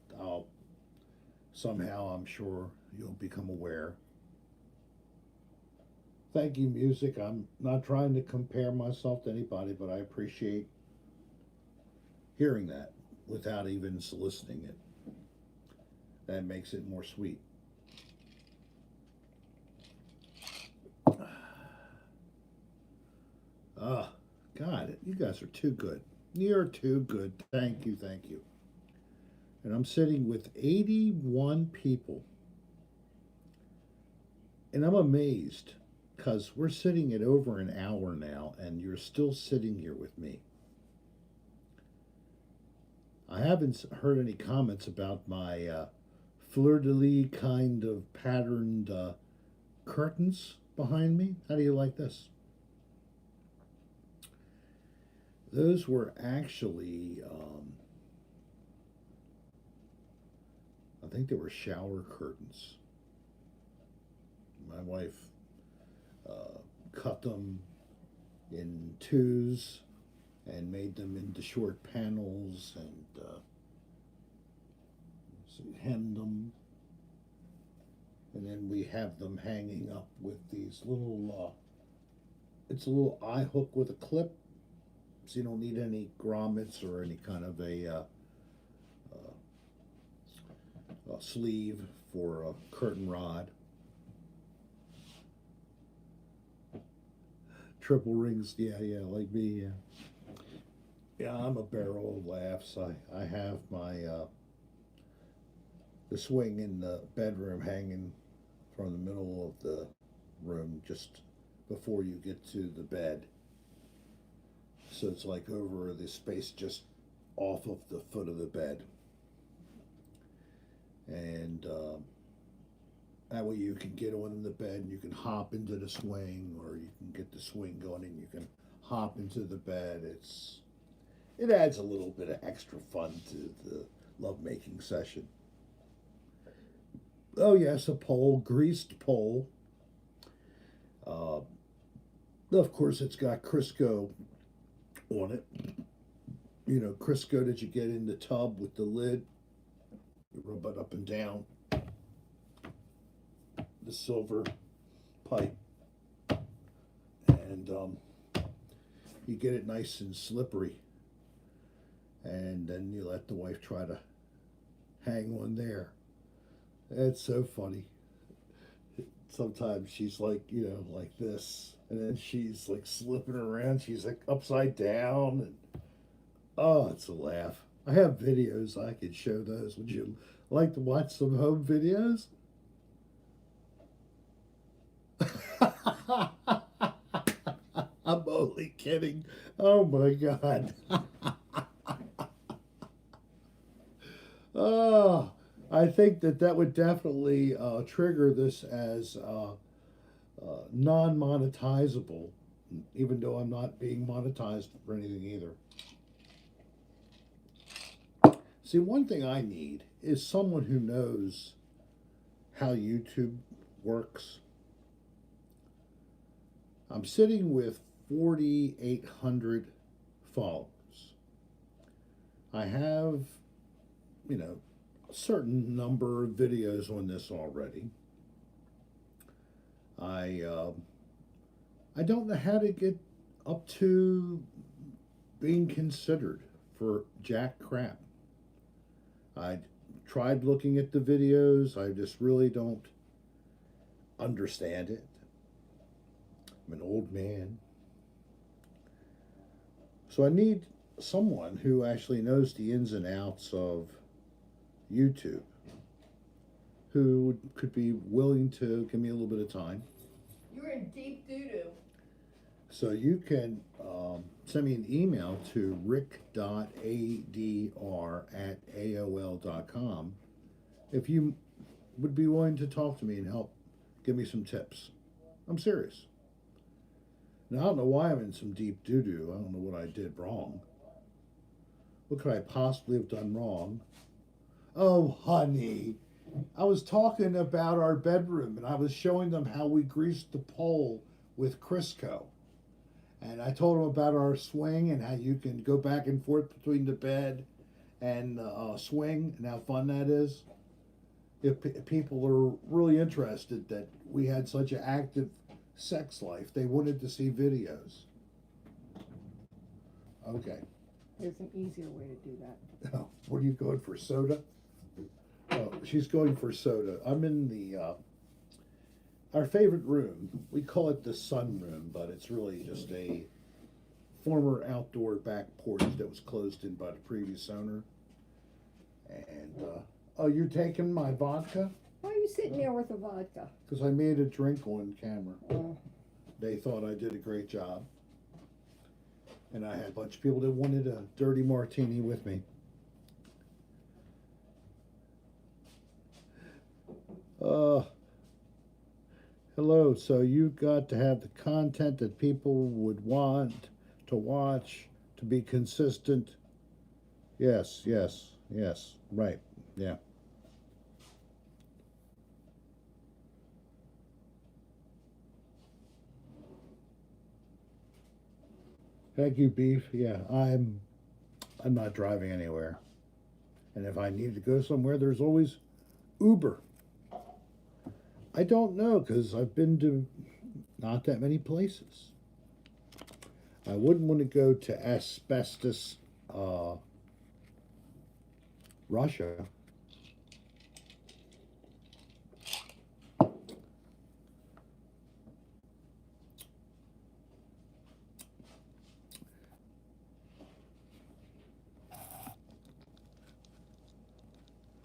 somehow I'm sure you'll become aware. Thank you, music. I'm not trying to compare myself to anybody, but I appreciate hearing that without even soliciting it. That makes it more sweet. Ah, God, you guys are too good. You're too good. Thank you, thank you. And I'm sitting with 81 people. And I'm amazed because we're sitting at over an hour now, and you're still sitting here with me. I haven't heard any comments about my fleur-de-lis kind of patterned curtains behind me. How do you like this? Those were actually, I think they were shower curtains. My wife cut them in twos and made them into short panels and hemmed them. And then we have them hanging up with these little, it's a little eye hook with a clip, so you don't need any grommets or any kind of a sleeve for a curtain rod. Triple rings, yeah, like me, yeah. Yeah, I'm a barrel of laughs. I have my the swing in the bedroom hanging from the middle of the room just before you get to the bed. So it's like over the space just off of the foot of the bed. And that way you can get on the bed and you can hop into the swing, or you can get the swing going and you can hop into the bed. It adds a little bit of extra fun to the lovemaking session. Oh yes, a pole, greased pole. Of course, it's got Crisco on it. You know, Crisco that you get in the tub with the lid. You rub it up and down. The silver pipe. And you get it nice and slippery. And then you let the wife try to hang on there. It's so funny. Sometimes she's like, you know, like this, and then she's like slipping around. She's like upside down, and oh, it's a laugh. I have videos. I could show those. Would you like to watch some home videos? I'm only kidding. Oh my God. Oh, I think that would definitely trigger this as non-monetizable, even though I'm not being monetized for anything either. See, one thing I need is someone who knows how YouTube works. I'm sitting with 4,800 followers. I have, a certain number of videos on this already. I don't know how to get up to being considered for jack crap. I tried looking at the videos. I just really don't understand it. I'm an old man. So I need someone who actually knows the ins and outs of YouTube, who could be willing to give me a little bit of time. You're in deep doo-doo. So you can send me an email to rick.adr@aol.com if you would be willing to talk to me and help give me some tips. I'm serious. Now, I don't know why I'm in some deep doo-doo. I don't know what I did wrong. What could I possibly have done wrong? Oh, honey, I was talking about our bedroom, and I was showing them how we greased the pole with Crisco. And I told them about our swing and how you can go back and forth between the bed and swing, and how fun that is. If people are really interested that we had such an active sex life, they wanted to see videos. Okay. There's an easier way to do that. Oh, what are you going for, soda? Oh, she's going for soda. I'm in the our favorite room. We call it the sun room, but it's really just a former outdoor back porch that was closed in by the previous owner. And oh, you're taking my vodka? Why are you sitting there with the vodka? Because I made a drink on camera. Oh. They thought I did a great job. And I had a bunch of people that wanted a dirty martini with me. Hello, so you got to have the content that people would want to watch, to be consistent. Yes, right, yeah. Thank you, Beef. Yeah, I'm not driving anywhere. And if I need to go somewhere, there's always Uber. I don't know, because I've been to not that many places. I wouldn't want to go to asbestos, Russia.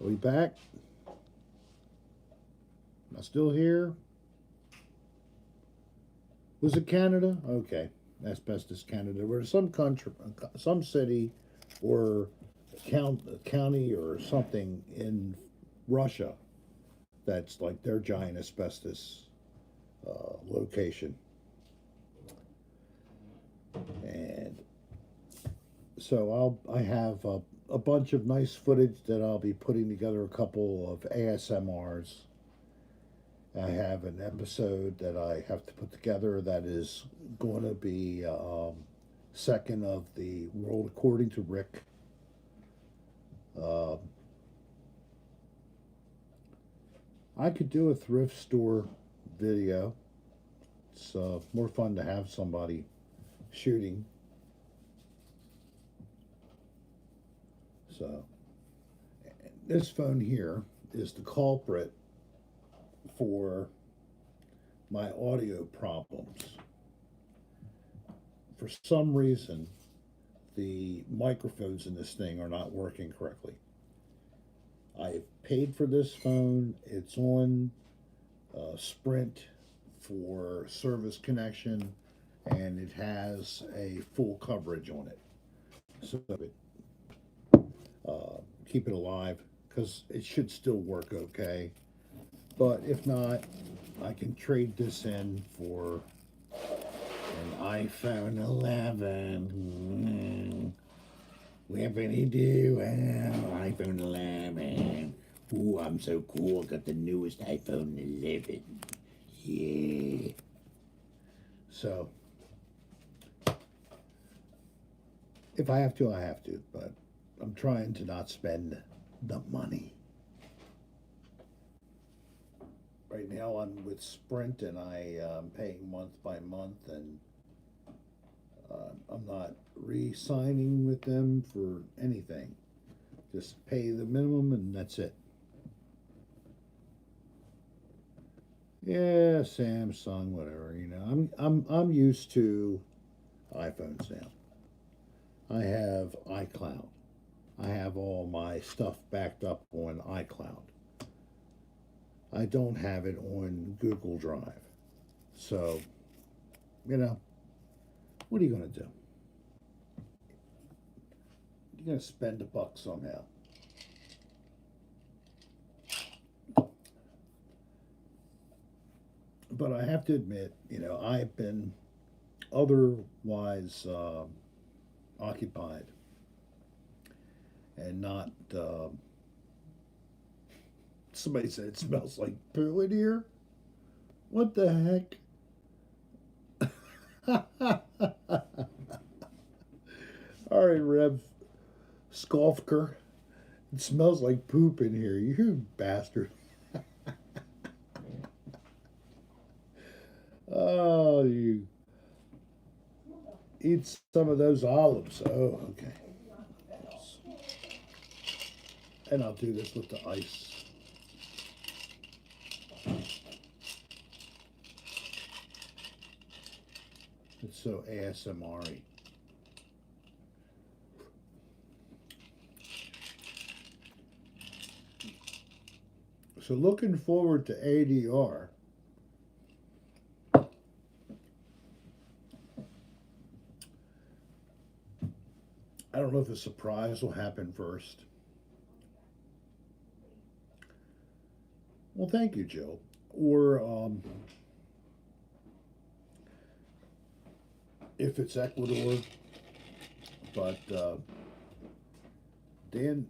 Are we back? Am I still here? Was it Canada? Okay, asbestos, Canada. Where some country, some city, or county or something in Russia that's like their giant asbestos location. And so I have a bunch of nice footage that I'll be putting together, a couple of ASMRs. I have an episode that I have to put together that is going to be second of the World According to Rick. I could do a thrift store video. It's more fun to have somebody shooting. So, this phone here is the culprit for my audio problems. For some reason, the microphones in this thing are not working correctly. I've paid for this phone. It's on Sprint for service connection, and it has a full coverage on it. So keep it alive, because it should still work okay. But if not, I can trade this in for an iPhone 11. What can you do? iPhone 11. Ooh, I'm so cool. I got the newest iPhone 11. Yeah. So, if I have to, I have to. But I'm trying to not spend the money. Right now I'm with Sprint, and I'm paying month by month, and I'm not re-signing with them for anything. Just pay the minimum and that's it. Yeah, Samsung, whatever. I'm used to iPhones now. I have iCloud. I have all my stuff backed up on iCloud. I don't have it on Google Drive. So, what are you going to do? You're going to spend a buck somehow. But I have to admit, I've been otherwise occupied and not. Somebody said it smells like poo in here. What the heck? All right, Rev Skolfker. It smells like poop in here, you bastard. Oh, you eat some of those olives. Oh, okay. And I'll do this with the ice. It's so ASMR-y. So looking forward to ADR. I don't know if a surprise will happen first. Well, thank you, Jill. Or if it's Ecuador, but Dan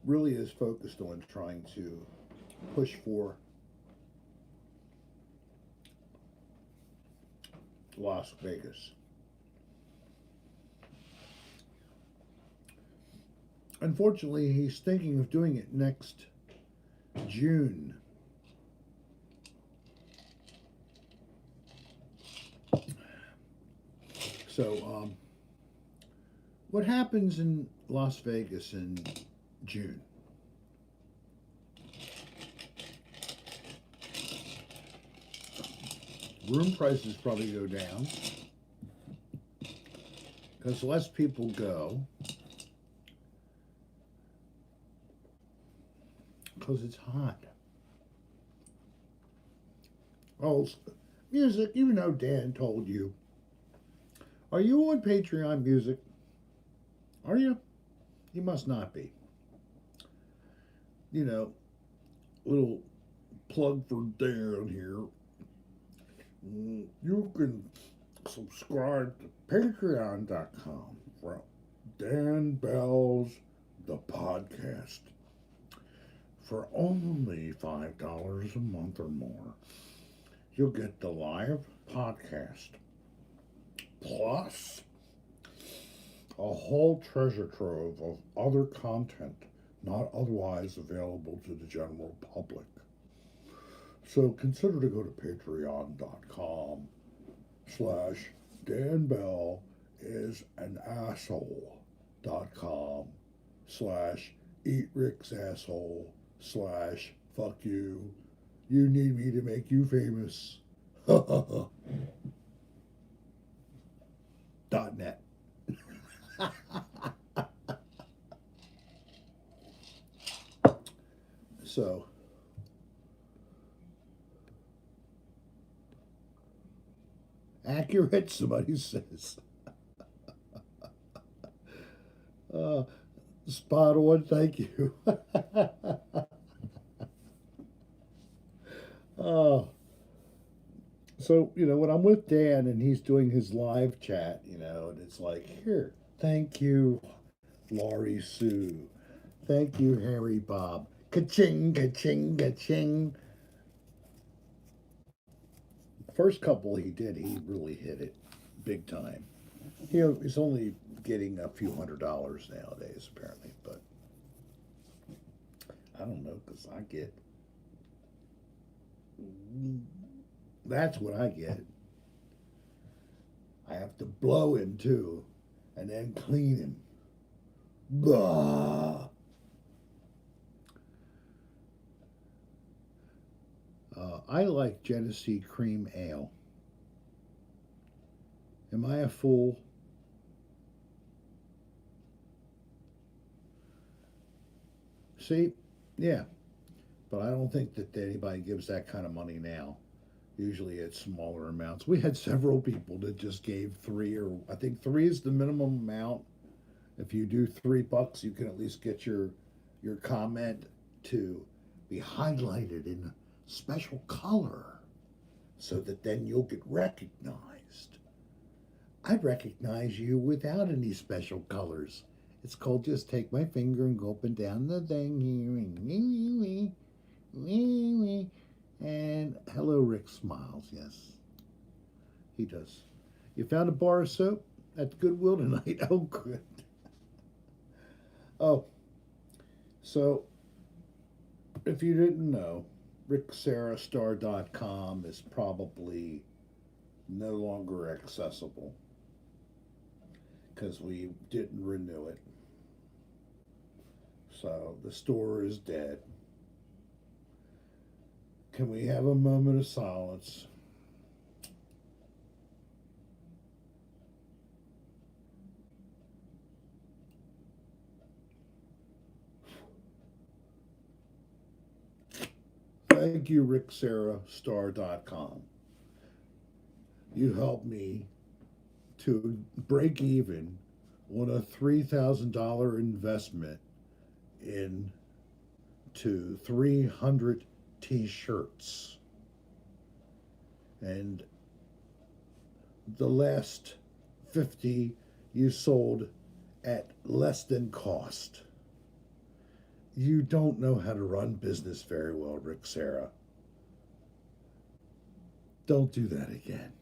really is focused on trying to push for Las Vegas. Unfortunately, he's thinking of doing it next June. So, what happens in Las Vegas in June? Room prices probably go down because less people go because it's hot. Oh, music, you know Dan told you. Are you on Patreon Music? Are you? You must not be. Little plug for Dan here. You can subscribe to patreon.com for Dan Bell's The Podcast for only $5 a month or more. You'll get the live podcast plus a whole treasure trove of other content not otherwise available to the general public. So consider to go to patreon.com/danbellisanassole.com/eatricksasshole/fuck you need me to make you famous. .net. So, accurate you're rich, somebody says. uh, Spot on, thank you. Oh, so, when I'm with Dan and he's doing his live chat, and it's like, here, thank you, Laurie Sue. Thank you, Harry Bob. Ka-ching, ka-ching, ka-ching. First couple he did, he really hit it big time. He's only getting a few $100s nowadays, apparently, but I don't know, because I get. That's what I get. I have to blow him too, and then clean him. Blah. I like Genesee Cream Ale. Am I a fool? See, yeah, but I don't think that anybody gives that kind of money now. Usually it's smaller amounts. We had several people that just gave three, or I think three is the minimum amount. If you do $3, you can at least get your comment to be highlighted in a special color, so that then you'll get recognized. I'd recognize you without any special colors. It's called just take my finger and go up and down the thing here and hello, Rick smiles. Yes, he does. You found a bar of soap at Goodwill tonight? Oh, good. Oh, so if you didn't know, ricksarastar.com is probably no longer accessible because we didn't renew it. So the store is dead. Can we have a moment of silence? Thank you, ricksarastar.com. You helped me to break even on a $3,000 investment into 300 t-shirts. And the last 50 you sold at less than cost. You don't know how to run business very well, Rick Sarah. Don't do that again.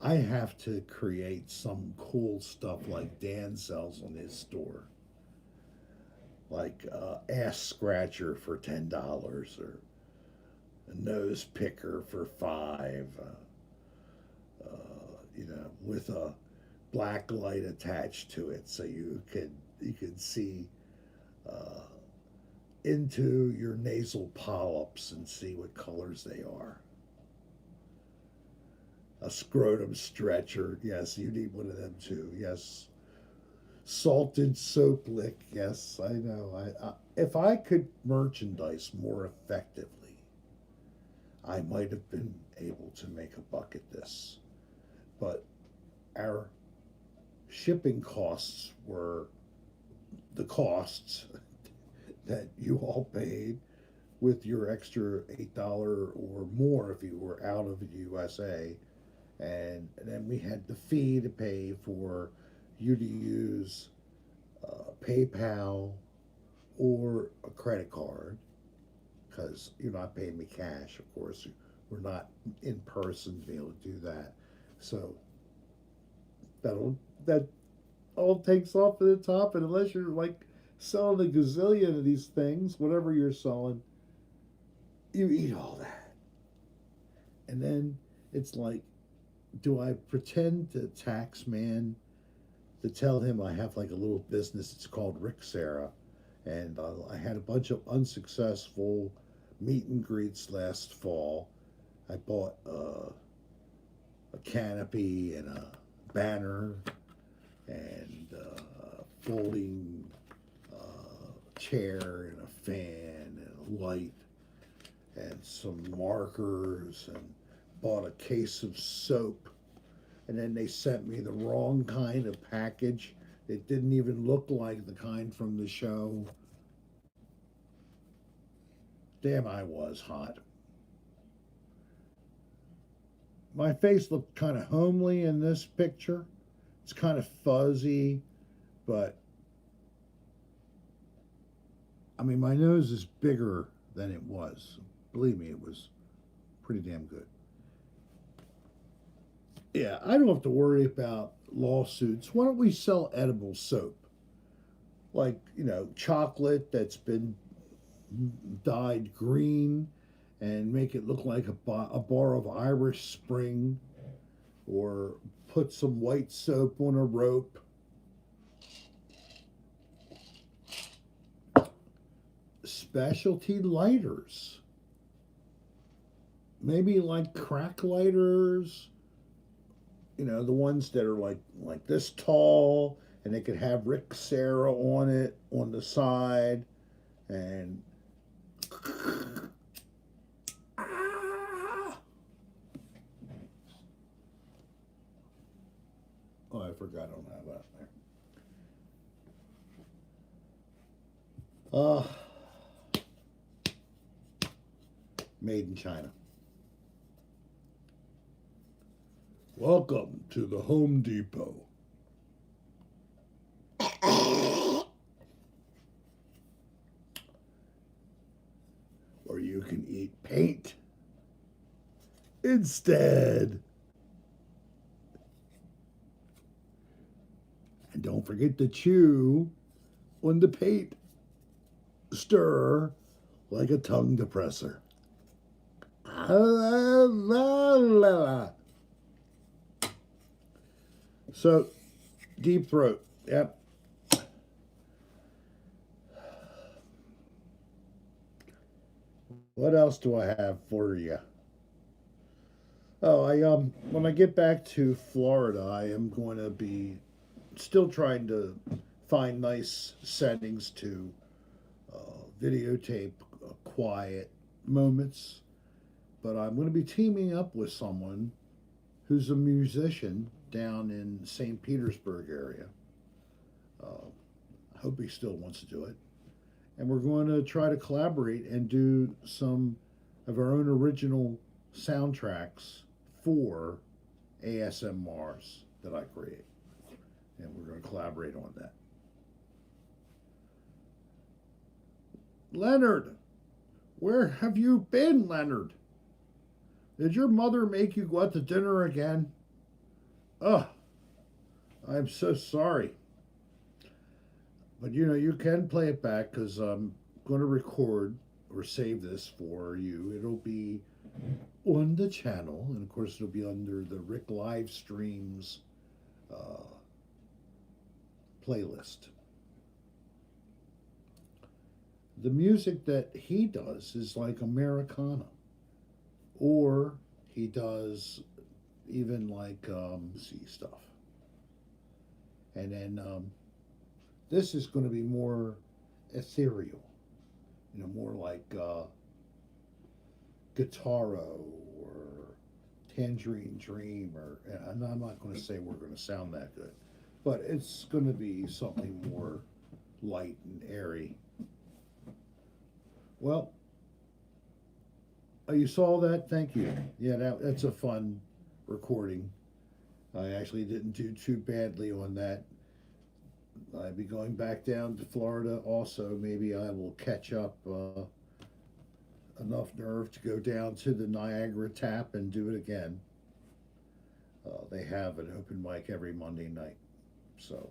I have to create some cool stuff like Dan sells on his store. Like ass scratcher for $10 or a nose picker for $5, with a black light attached to it, so you could see into your nasal polyps and see what colors they are. A scrotum stretcher, yes, you need one of them too. Yes, salted soap lick, yes, I know. If I could merchandise more effectively, I might have been able to make a buck at this, but our shipping costs were the costs that you all paid with your extra $8 or more if you were out of the USA. And then we had the fee to pay for you to use PayPal or a credit card, because you're not paying me cash, of course. We're not in person to be able to do that. So that all takes off at the top, and unless you're like selling a gazillion of these things, whatever you're selling, you eat all that. And then it's like, do I pretend to tax man to tell him I have like a little business? It's called Rick Sarah, and I had a bunch of unsuccessful meet and greets last fall. I bought a canopy and a banner and a folding chair and a fan and a light, and some markers and bought a case of soap. And then they sent me the wrong kind of package. It didn't even look like the kind from the show. Damn, I was hot. My face looked kind of homely in this picture. It's kind of fuzzy, but I mean, my nose is bigger than it was. Believe me, it was pretty damn good. Yeah, I don't have to worry about lawsuits. Why don't we sell edible soap? Like, chocolate that's been dyed green and make it look like a bar of Irish Spring, or put some white soap on a rope. Specialty lighters. Maybe like crack lighters. The ones that are like this tall, and they could have Rick Sarah on it on the side, and oh, I forgot I don't have that there. Made in China. Welcome to the Home Depot. Or you can eat paint instead. And don't forget to chew on the paint. Stir like a tongue depressor. So, deep throat. Yep. What else do I have for you? Oh, when I get back to Florida, I am going to be still trying to find nice settings to videotape quiet moments, but I'm going to be teaming up with someone who's a musician down in St. Petersburg area. I hope he still wants to do it. And we're going to try to collaborate and do some of our own original soundtracks for ASMRs that I create. And we're going to collaborate on that. Leonard, where have you been, Leonard? Did your mother make you go out to dinner again? Ugh, I'm so sorry. But you can play it back, because I'm going to record or save this for you. It'll be on the channel, and of course it'll be under the Rick Live Streams playlist. The music that he does is like Americana, or he does even like sea stuff. And then this is going to be more ethereal, more like Guitaro or Tangerine Dream, and I'm not going to say we're going to sound that good, but it's going to be something more light and airy. Well, you saw that? Thank you. Yeah, that's a fun recording. I actually didn't do too badly on that. I'll be going back down to Florida also. Maybe I will catch up enough nerve to go down to the Niagara Tap and do it again. They have an open mic every Monday night. So,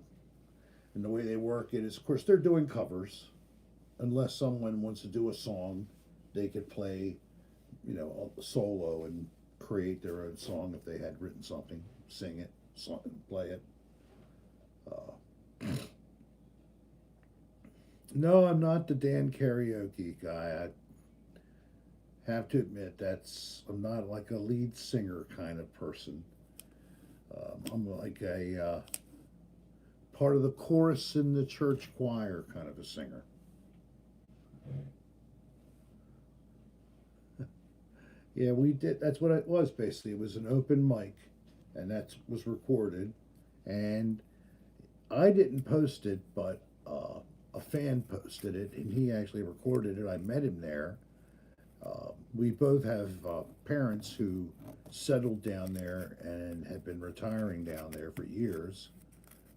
and the way they work it is, of course, they're doing covers. Unless someone wants to do a song, they could play, a solo and create their own song if they had written something, sing it, play it. No, I'm not the Dan karaoke guy. I have to admit I'm not like a lead singer kind of person. I'm like a part of the chorus in the church choir kind of a singer. Yeah, we did. That's what it was basically. It was an open mic, and that was recorded. And I didn't post it, but a fan posted it, and he actually recorded it. I met him there. We both have parents who settled down there and have been retiring down there for years,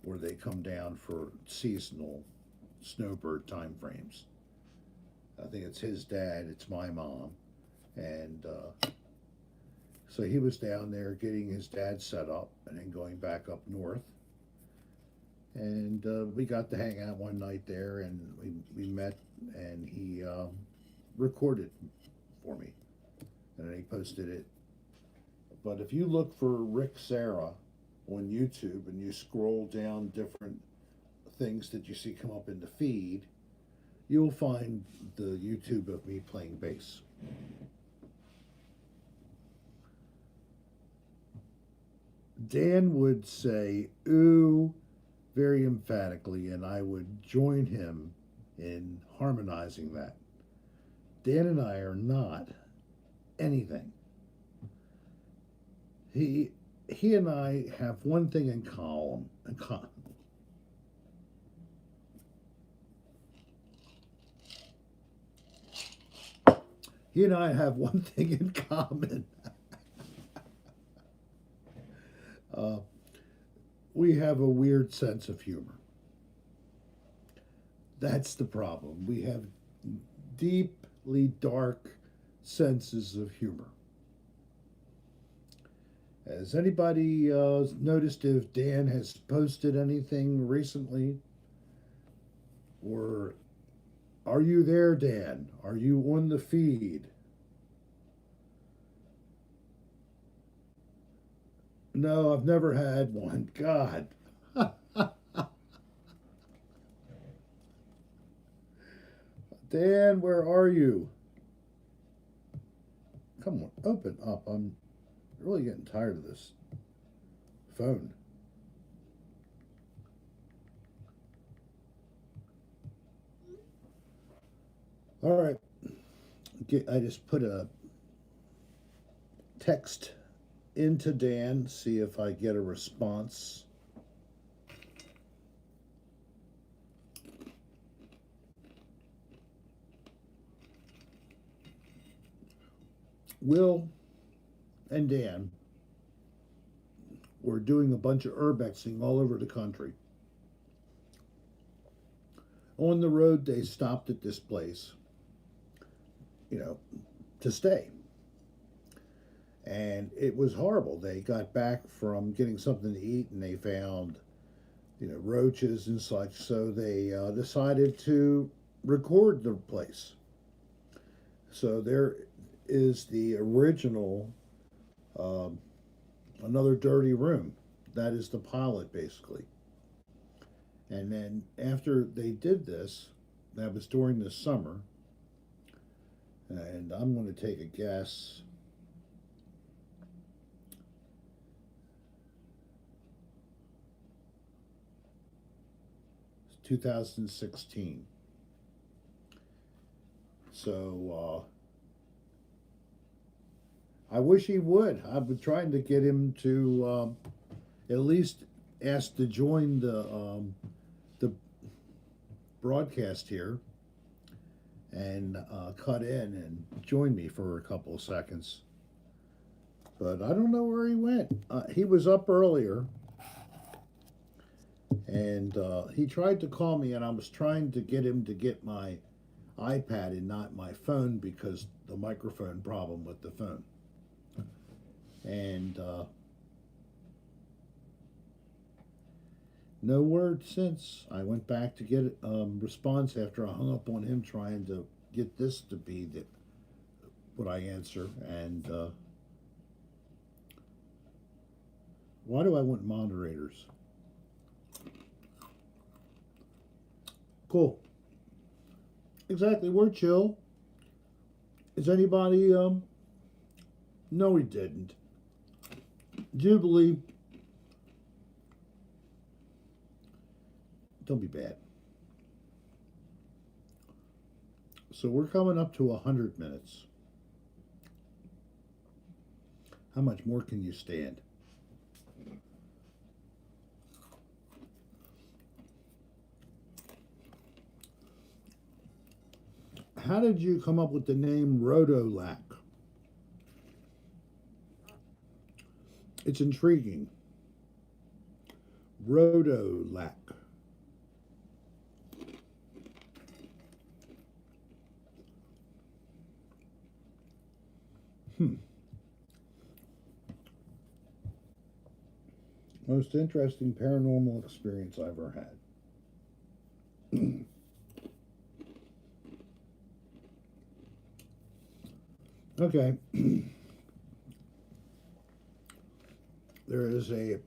where they come down for seasonal snowbird time frames. I think it's his dad, it's my mom, and so he was down there getting his dad set up and then going back up north. And we got to hang out one night there, and we met, and he recorded for me, and then he posted it. But if you look for Rick Sarah on YouTube and you scroll down different things that you see come up in the feed, you'll find the YouTube of me playing bass. Dan would say "ooh" very emphatically, and I would join him in harmonizing that. Dan and I are not anything. He and I have one thing in common. He and I have one thing in common. We have a weird sense of humor. That's the problem. We have deeply dark senses of humor. Has anybody noticed if Dan has posted anything recently? Or are you there, Dan? Are you on the feed? No, I've never had one. God. Dan, where are you? Come on, open up. I'm really getting tired of this phone. All right. I just put a text into Dan, see if I get a response. Will and Dan were doing a bunch of urbexing all over the country. On the road, they stopped at this place, to stay. And it was horrible. They got back from getting something to eat and they found, roaches and such. So they decided to record the place. So there is the original Another Dirty Room. That is the pilot, basically. And then after they did this, that was during the summer, and I'm going to take a guess. It's 2016. So I wish he would. I've been trying to get him to at least ask to join the broadcast here and cut in and join me for a couple of seconds. But I don't know where he went. He was up earlier, and he tried to call me, and I was trying to get him to get my iPad and not my phone because the microphone problem with the phone. And no word since. I went back to get a response after I hung up on him trying to get this to be what I answer. And why do I want moderators? Cool. Exactly. We're chill. Is anybody no, he didn't. Jubilee. Don't be bad. So we're coming up to 100 minutes. How much more can you stand? How did you come up with the name Rotolac? It's intriguing. Rotolac. Most interesting paranormal experience I ever had. Okay. There is a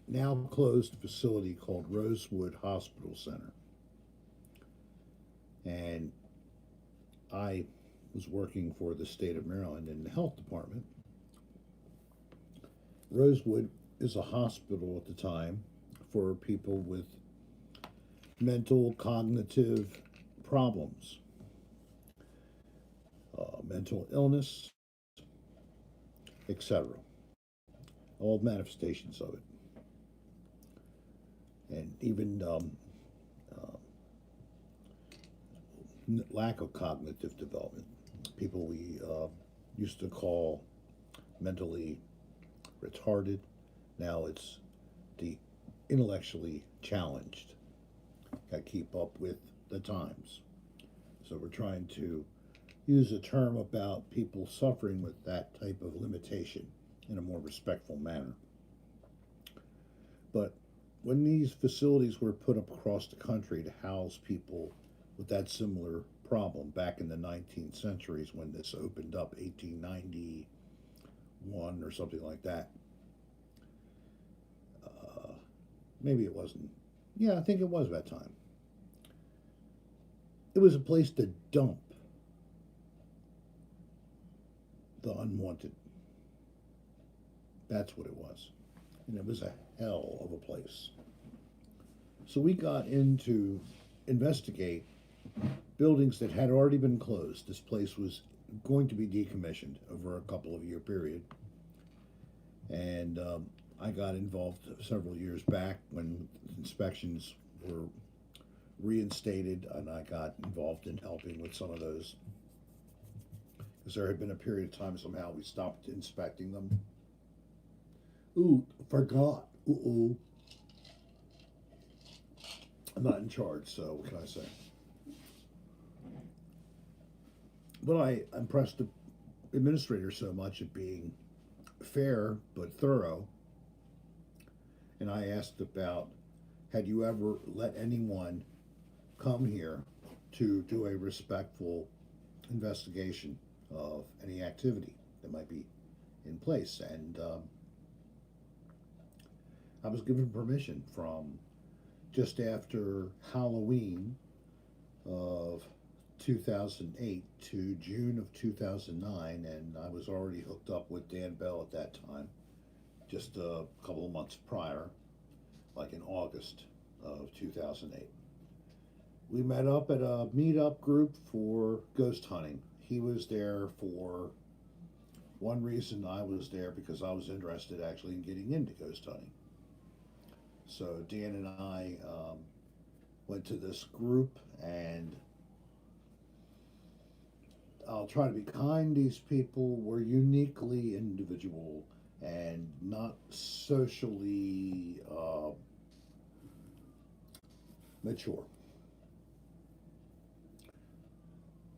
now closed facility called Rosewood Hospital Center. And I was working for the state of Maryland in the health department. Rosewood is a hospital at the time for people with mental cognitive problems, mental illness, etc. All manifestations of it. And even lack of cognitive development. People we used to call mentally retarded. Now it's the intellectually challenged. Got to keep up with the times. So we're trying to use a term about people suffering with that type of limitation in a more respectful manner. But when these facilities were put up across the country to house people with that similar problem back in the 19th centuries when this opened up, 1891 or something like that. Maybe it wasn't. Yeah, I think it was that time. It was a place to dump the unwanted. That's what it was. And it was a hell of a place. So we got into investigate buildings that had already been closed. This place was going to be decommissioned over a couple of year period. And I got involved several years back when inspections were reinstated, and I got involved in helping with some of those. Because there had been a period of time somehow we stopped inspecting them. Ooh, forgot. Uh-oh. I'm not in charge, so what can I say? But I impressed the administrator so much at being fair but thorough. And I asked about, had you ever let anyone come here to do a respectful investigation of any activity that might be in place? And I was given permission from just after Halloween of 2008 to June of 2009, and I was already hooked up with Dan Bell at that time, just a couple of months prior, like in August of 2008. We met up at a meetup group for ghost hunting. He was there for one reason, I was there because I was interested actually in getting into ghost hunting. So Dan and I went to this group, and I'll try to be kind. These people were uniquely individual and not socially mature.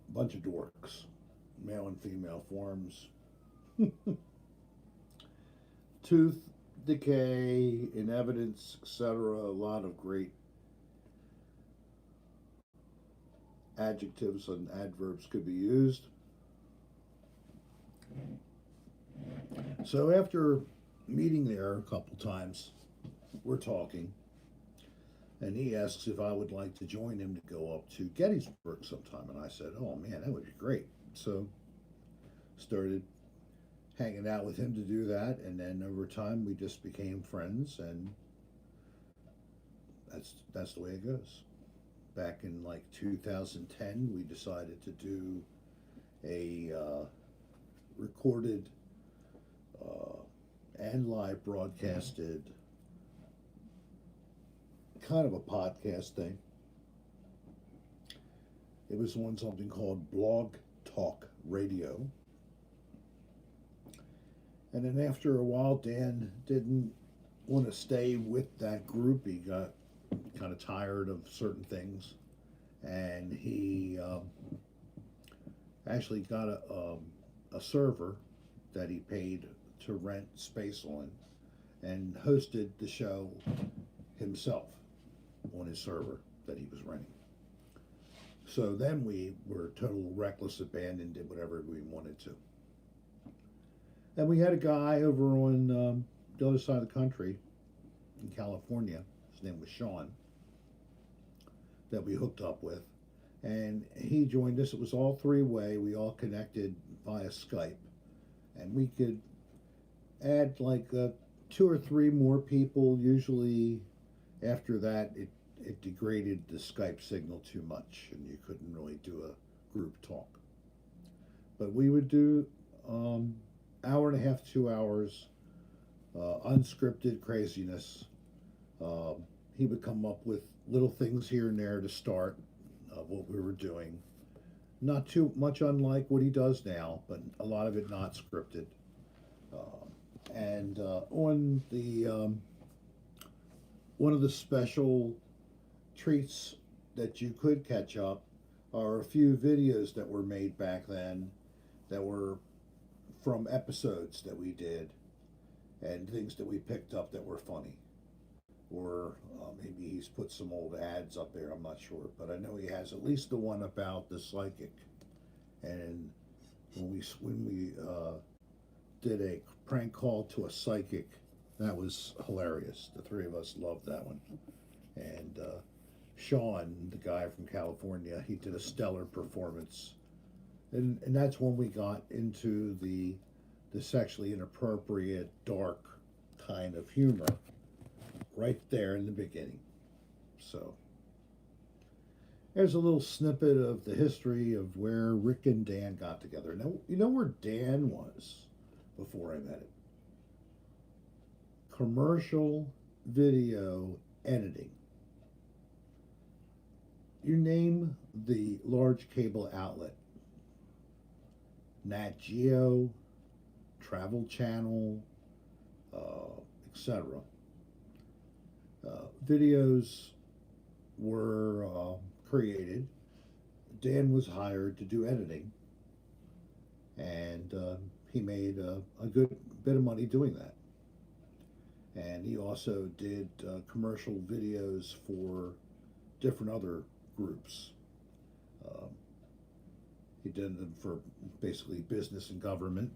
A bunch of dorks, male and female forms. Tooth decay in evidence, etc. A lot of great adjectives and adverbs could be used. So after meeting there a couple times, we're talking, and he asks if I would like to join him to go up to Gettysburg sometime, and I said, oh man, that would be great. So started hanging out with him to do that, and then over time we just became friends, and that's the way it goes. Back in like 2010, we decided to do a recorded and live broadcasted kind of a podcast thing. It was on something called Blog Talk Radio. And then after a while, Dan didn't want to stay with that group. He got kind of tired of certain things. And he actually got a server that he paid to rent space on and hosted the show himself on his server that he was renting. So then we were total reckless abandon, did whatever we wanted to. And we had a guy over on the other side of the country in California. His name was Sean, that we hooked up with. And he joined us. It was all three-way. We all connected via Skype. And we could add like 2 or 3 more people. Usually after that, it degraded the Skype signal too much, and you couldn't really do a group talk. But we would do hour and a half, 2 hours, unscripted craziness. He would come up with little things here and there to start what we were doing. Not too much unlike what he does now, but a lot of it not scripted. And on the one of the special treats that you could catch up are a few videos that were made back then that were from episodes that we did and things that we picked up that were funny. Or maybe he's put some old ads up there, I'm not sure. But I know he has at least the one about the psychic. And when we did a prank call to a psychic, that was hilarious. The three of us loved that one. And Sean, the guy from California, he did a stellar performance. And that's when we got into the sexually inappropriate, dark kind of humor right there in the beginning. So there's a little snippet of the history of where Rick and Dan got together. Now, you know where Dan was before I met him? Commercial video editing. You name the large cable outlet, Nat Geo, Travel Channel, etc. Videos were created. Dan was hired to do editing, and he made a good bit of money doing that. And he also did commercial videos for different other groups. He did them for basically business and government,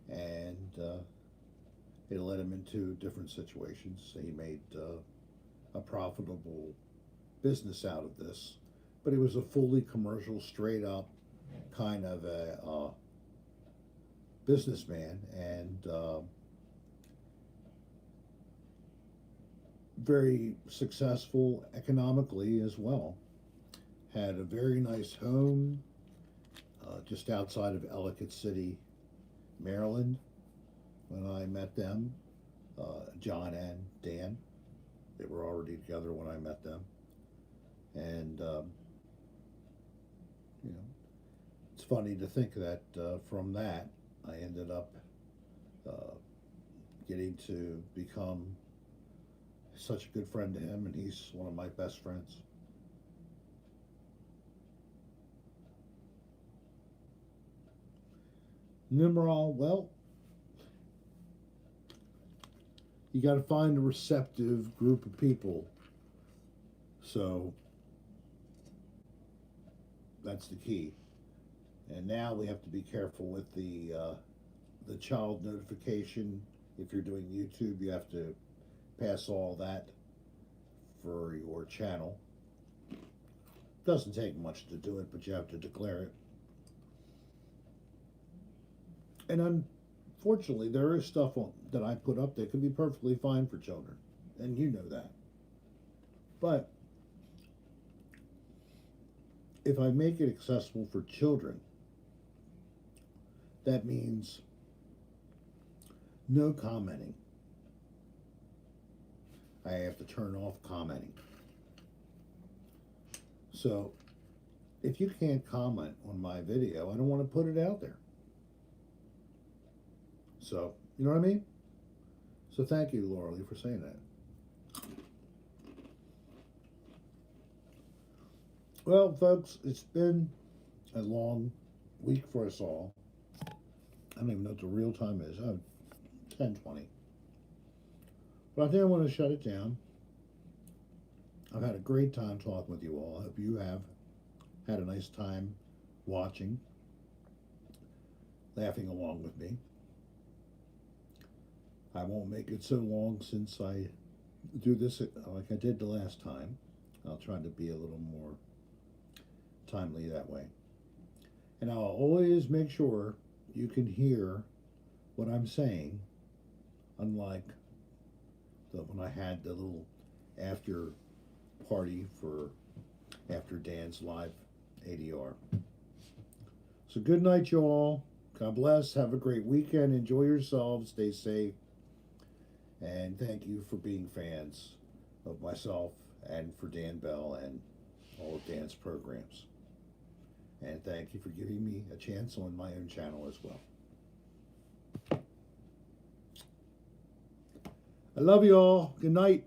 and it led him into different situations. He made a profitable business out of this, but it was a fully commercial, straight up kind of a businessman, and very successful economically as well. Had a very nice home just outside of Ellicott City, Maryland, when I met them. John and Dan, they were already together when I met them. And, you know, it's funny to think that from that, I ended up getting to become such a good friend to him, and he's one of my best friends. Nimrod, well, you got to find a receptive group of people. So that's the key. And now we have to be careful with the child notification. If you're doing YouTube, you have to pass all that for your channel. Doesn't take much to do it, but you have to declare it. And unfortunately, there is stuff that I put up that could be perfectly fine for children, and you know that. But if I make it accessible for children, that means No commenting. I have to turn off commenting. So, if you can't comment on my video, I don't want to put it out there. So, you know what I mean? So thank you, Laura Lee, for saying that. Well, folks, it's been a long week for us all. I don't even know what the real time is. Oh, 10:20. But I think I want to shut it down. I've had a great time talking with you all. I hope you have had a nice time watching, laughing along with me. I won't make it so long since I do this like I did the last time. I'll try to be a little more timely that way. And I'll always make sure you can hear what I'm saying, unlike when I had the little after party for after Dan's live ADR. So good night, you all. God bless. Have a great weekend. Enjoy yourselves. Stay safe. And thank you for being fans of myself and for Dan Bell and all of Dan's programs. And thank you for giving me a chance on my own channel as well. I love you all. Good night.